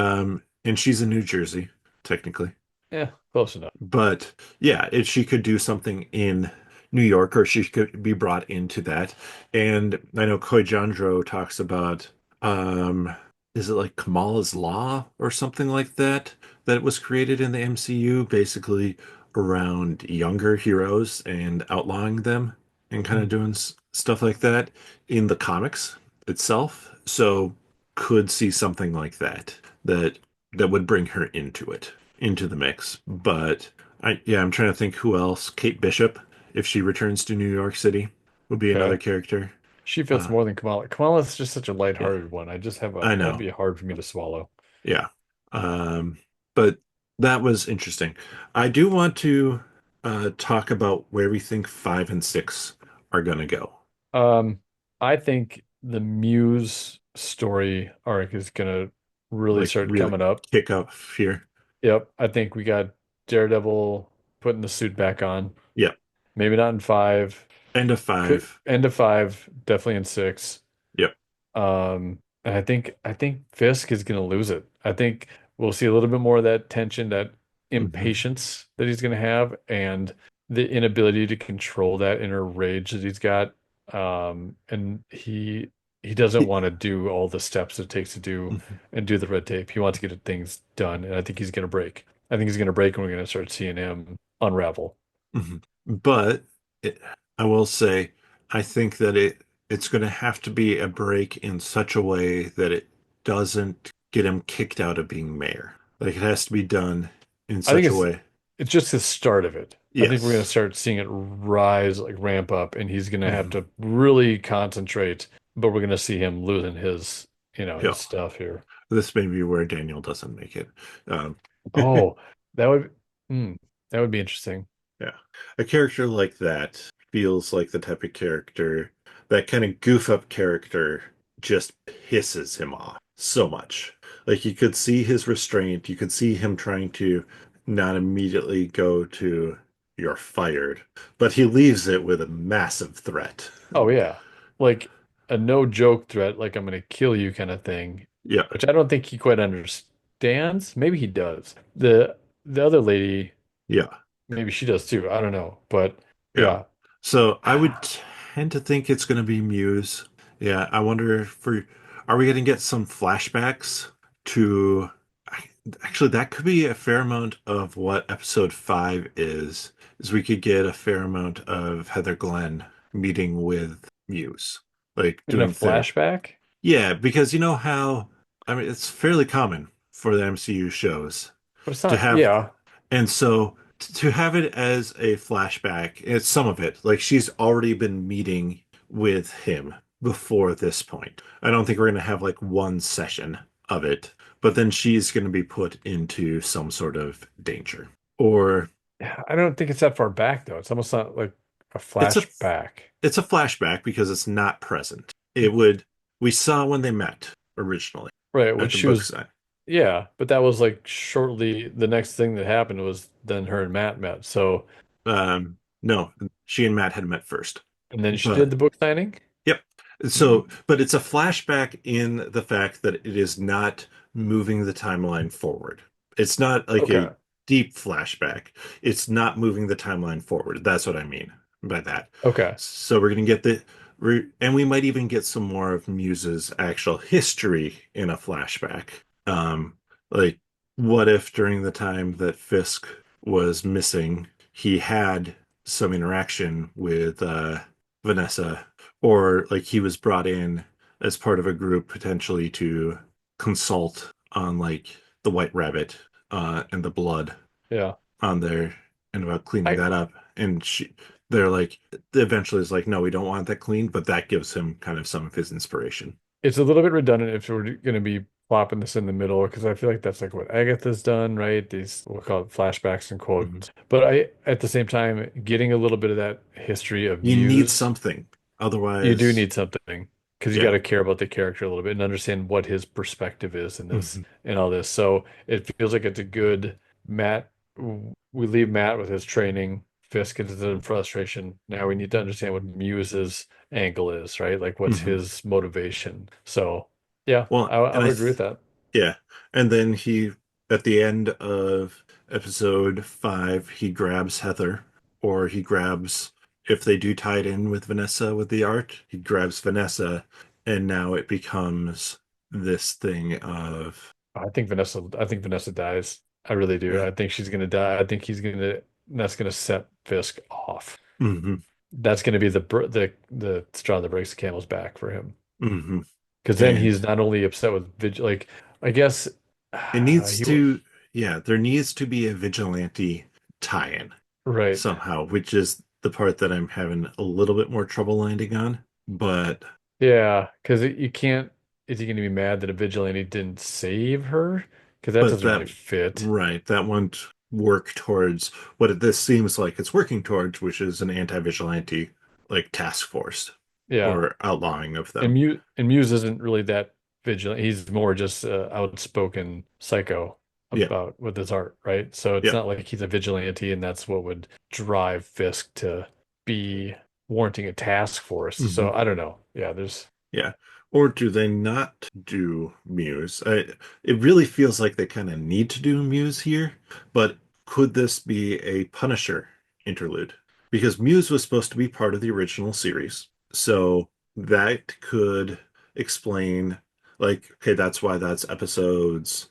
And she's in New Jersey, technically. yeah, close enough. But yeah, she could do something in New York, or she could be brought into that. And I know Koijandro talks about, um, is it like Kamala's Law or something like that, that was created in the MCU, basically around younger heroes and outlawing them and kind of Hmm. doing stuff like that in the comics itself. So could see something like that that would bring her into the mix. But I'm trying to think who else. Kate Bishop, if she returns to New York City, would be another Okay. character. She fits Uh, more than Kamala. Kamala's just such a yeah, lighthearted one. I just have a I that'd know. be hard for me to swallow. Yeah. But that was interesting. I do want to talk about where we think five and six are going to go. Um, I think the Muse story arc is gonna really Like, start really coming up. kick up here. Yep, I think we got Daredevil putting the suit back on. Yep. Maybe not in five. End of Could five. end of five, definitely in six. Yep. And I think Fisk is gonna lose it. I think we'll see a little bit more of that tension, that Hmm. impatience that he's gonna have, and the inability to control that inner rage that he's got. And he doesn't want to do all the steps it takes to do and do the red tape. He wants to get things done, and I think he's gonna break. I think he's gonna break, and we're gonna start seeing him unravel. Mhm. But it, I will say, I think that it's going to have to be a break in such a way that it doesn't get him kicked out of being mayor. Like it has to be done in I think such a way. it's just the start of it. I think we're going to Yes. start seeing it rise, like ramp up, and he's going to have Hmm. to really concentrate. But we're going to see him losing his Yeah. stuff here. This may be where Daniel doesn't make it. Um, Oh, that would, that would be interesting. Yeah. A character like that feels like the type of character that kind of goof up character just pisses him off so much. Like you could see his restraint, you could see him trying to not immediately go to you're fired, but he leaves it with a massive threat. Oh yeah, like a no joke threat, like I'm going to kill you kind of thing, Yeah, which I don't think he quite understands. Maybe he does. The other lady, yeah. maybe she does too. I don't know, but Yeah. yeah. So I would tend to think it's going to be Muse. Yeah. I wonder if are we going to get some flashbacks to, actually, that could be a fair amount of what episode five is we could get a fair amount of Heather Glenn meeting with Muse, like In a doing therapy. flashback. Yeah. Because you know how, I mean, it's fairly common for the MCU shows But it's to not, have yeah. And so to have it as a flashback, it's some of it. Like she's already been meeting with him before this point. I don't think we're going to have like one session of it, but then she's going to be put into some sort of danger. Or Yeah, I don't think it's that far back though. It's almost not like a it's a flashback. it's a flashback because it's not present. It would we saw when they met originally Right, at which the she book was, sign. yeah, but that was like shortly the next thing that happened was then her and Matt met. So, No, she and Matt had met first. and then she did But the book signing. yep. So, but it's a flashback in the fact that it is not moving the timeline forward. It's not like Okay. a deep flashback. It's not moving the timeline forward. That's what I mean by that. Okay. So we're going to get and we might even get some more of Muse's actual history in a flashback. Like, what if during the time that Fisk was missing, he had some interaction with Vanessa, or like he was brought in as part of a group potentially to consult on like the White Rabbit and the blood Yeah. on there and about cleaning I that up. And they're like, eventually is like, no, we don't want that cleaned, but that gives him kind of some of his inspiration. It's a little bit redundant if we're going to be plopping this in the middle because I feel like that's like what Agatha's done, right? These we'll call it flashbacks and Mhm. quotes. But I, at the same time, getting a little bit of that history of You need Muse, something, you do otherwise, need something because you got yeah. to care about the character a little bit and understand what his perspective is in this Mhm. and all this. So it feels like it's a good Matt. We leave Matt with his training. Fisk is in frustration. Now we need to understand what Muse's angle is, right? Like what's Mhm. his motivation. So yeah, Well, I and would agree with that. yeah, and then at the end of episode 5, he grabs Heather, or he grabs, if they do tie it in with Vanessa with the art, he grabs Vanessa, and now it becomes this thing of, I think Vanessa dies. I really do. yeah, I think she's gonna die. I think that's gonna set Fisk off. hmm That's gonna be the straw that breaks the camel's back for him. hmm Because then and he's not only upset with like I guess it needs he to, yeah, there needs to be a vigilante tie-in right. somehow, which is the part that I'm having a little bit more trouble landing on, but Yeah, because you can't. Is he going to be mad that a vigilante didn't save her? Because that but doesn't that really fit. right, that won't work towards this seems like it's working towards, which is an anti-vigilante like task force Yeah, or outlawing of and them. Muse isn't really that vigilant. He's more just outspoken psycho Yeah, about with his art, right? So it's yeah. not like he's a vigilante, and that's what would drive Fisk to be warranting a task force. Hmm. So I don't know. Yeah, there's Yeah. Or do they not do Muse? It really feels like they kind of need to do Muse here, but could this be a Punisher interlude? Because Muse was supposed to be part of the original series. So that could explain, like, okay, that's why that's episodes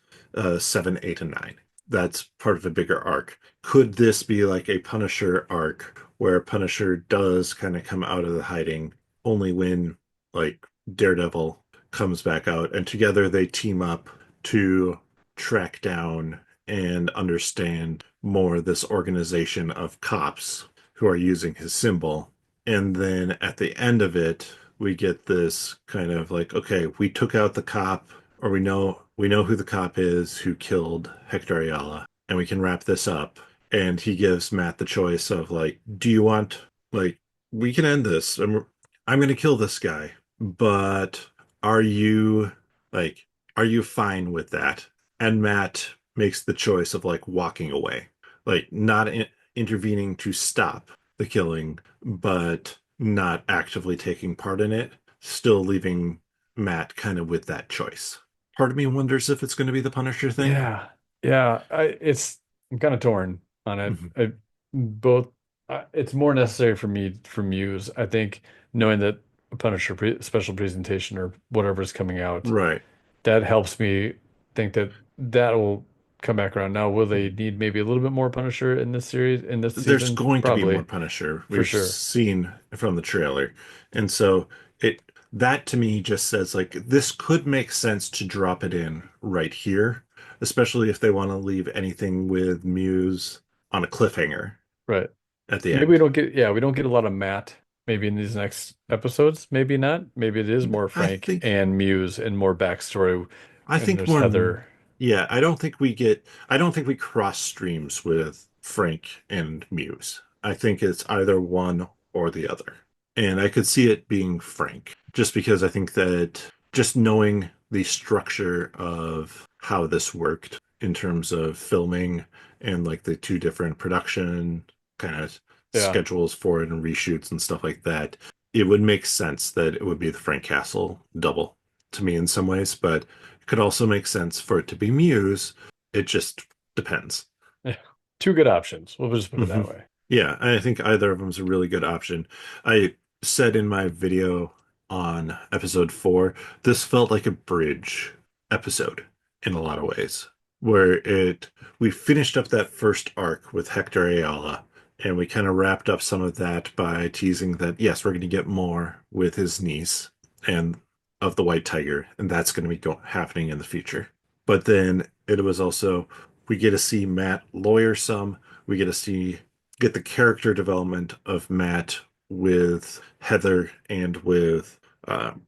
7, 8, and 9. That's part of a bigger arc. Could this be like a Punisher arc where Punisher does kind of come out of the hiding only when like Daredevil comes back out, and together they team up to track down and understand more this organization of cops who are using his symbol. And then at the end of it, we get this kind of like, okay, we took out the cop, or we know who the cop is who killed Hector Ayala, and we can wrap this up. And he gives Matt the choice of like, do you want like we can end this. I'm going to kill this guy, but are you like, are you fine with that? And Matt makes the choice of like walking away, like not intervening to stop the killing, but not actively taking part in it, still leaving Matt kind of with that choice. Part of me wonders if it's going to be the Punisher thing. yeah, yeah. I'm kind of torn on it. Mhm. Both. It's more necessary for me for Muse. I think knowing that a Punisher special presentation or whatever is coming out, Right. that helps me think that that will come back around. Now, will they Mhm. need maybe a little bit more Punisher in this series in this There's season? going to be more Probably, Punisher. for We've sure. seen from the trailer. And so it that to me just says like this could make sense to drop it in right here, especially if they want to leave anything with Muse on a cliffhanger Right. at the Maybe we end. don't get, yeah, we don't get a lot of Matt maybe in these next episodes. Maybe not. Maybe it is more I Frank think and Muse and more backstory. I And think there's more, Heather. yeah, I don't think we cross streams with Frank and Muse. I think it's either one or the other. And I could see it being Frank, just because I think that just knowing the structure of how this worked in terms of filming and like the two different production kind of Yeah. schedules for it and reshoots and stuff like that, it would make sense that it would be the Frank Castle double to me in some ways, but it could also make sense for it to be Muse. It just depends. Yeah. Two good options. We'll just put it Hmm. that way. Yeah, I think either of them is a really good option. I said in my video on episode 4, this felt like a bridge episode in a lot of ways, where it we finished up that first arc with Hector Ayala, and we kind of wrapped up some of that by teasing that yes, we're going to get more with his niece and of the White Tiger, and that's going to be happening in the future. But then it was also we get to see Matt lawyer some, we get to see get the character development of Matt with Heather and with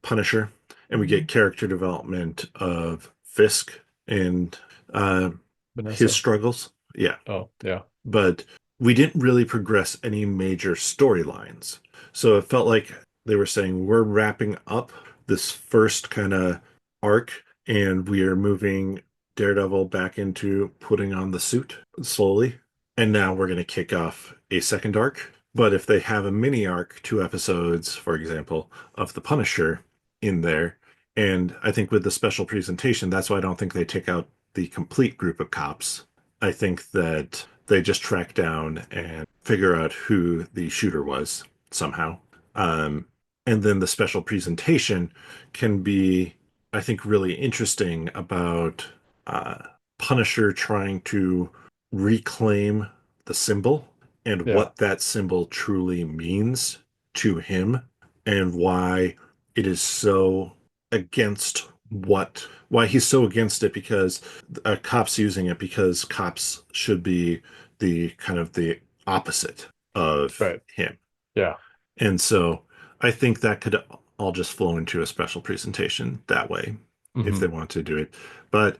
Punisher, and we get Mhm. character development of Fisk and uh, his Vanessa. struggles. Yeah, Oh, yeah. but we didn't really progress any major storylines. So it felt like they were saying we're wrapping up this first kind of arc and we are moving Daredevil back into putting on the suit slowly. And now we're going to kick off a second arc. But if they have a mini arc, 2 episodes, for example, of the Punisher in there, and I think with the special presentation, that's why I don't think they take out the complete group of cops. I think that they just track down and figure out who the shooter was somehow. Um, and then the special presentation can be, I think, really interesting about uh, Punisher trying to reclaim the symbol and Yeah. what that symbol truly means to him and why it is so against why he's so against it because cops using it because cops should be the kind of the opposite of Right. him. Yeah. And so I think that could all just flow into a special presentation that way if they Hmm. want to do it. But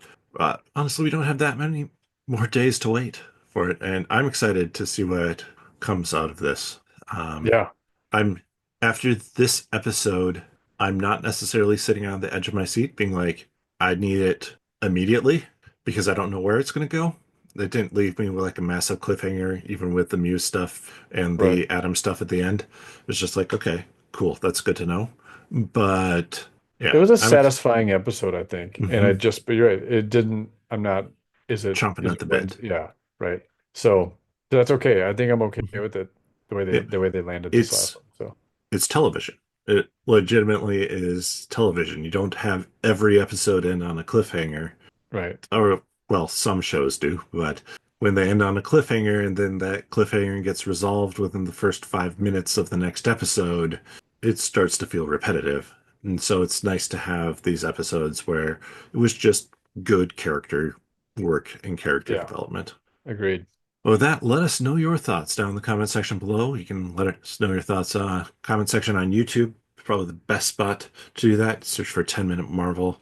honestly, we don't have that many more days to wait for it. And I'm excited to see what comes out of this. Um, Yeah. I'm after this episode, I'm not necessarily sitting on the edge of my seat being like, I need it immediately because I don't know where it's going to go. It didn't leave me with like a massive cliffhanger, even with the Muse stuff and Right. the Adam stuff at the end. It's just like, okay, cool, that's good to know. But It yeah, was a I'm satisfying episode, I think. And I mhm, just, but you're right. It didn't, I'm not, chomping is at it the one? bit. Yeah. Right. So that's okay. I think I'm okay Mhm. with it, Yeah, the way they landed this last it's one. So, it's television. It legitimately is television. You don't have every episode end on a cliffhanger. right. Or well, some shows do, but when they end on a cliffhanger and then that cliffhanger gets resolved within the first 5 minutes of the next episode, it starts to feel repetitive. And so it's nice to have these episodes where it was just good character work and character Yeah. development. Agreed. Well, with that, let us know your thoughts down in the comment section below. You can let us know your thoughts comment section on YouTube. Probably the best spot to do that. Search for 10-Minute Marvel.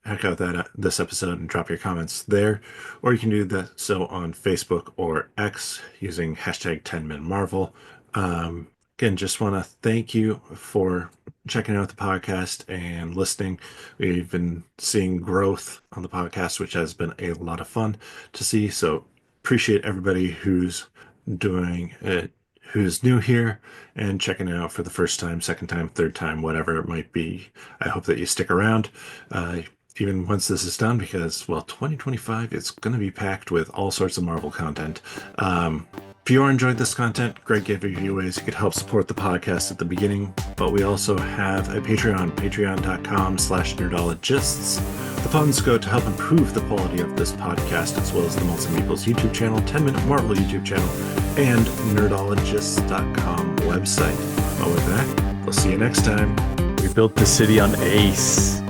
Check out this episode and drop your comments there. Or you can do that so on Facebook or X using hashtag 10-Minute Marvel. Again, just want to thank you for checking out the podcast and listening. We've been seeing growth on the podcast, which has been a lot of fun to see. So appreciate everybody who's doing it, who's new here and checking it out for the first time, second time, third time, whatever it might be. I hope that you stick around, uh, even once this is done, because, well, 2025 is going to be packed with all sorts of Marvel content. If you are enjoying this content, Greg gave you ways you could help support the podcast at the beginning, but we also have a Patreon, patreon.com/nerdologists. The funds go to help improve the quality of this podcast, as well as the Molten Meeples YouTube channel, 10-Minute Marvel YouTube channel, and nerdologists.com website. But with that, we'll see you next time. We built the city on Ace.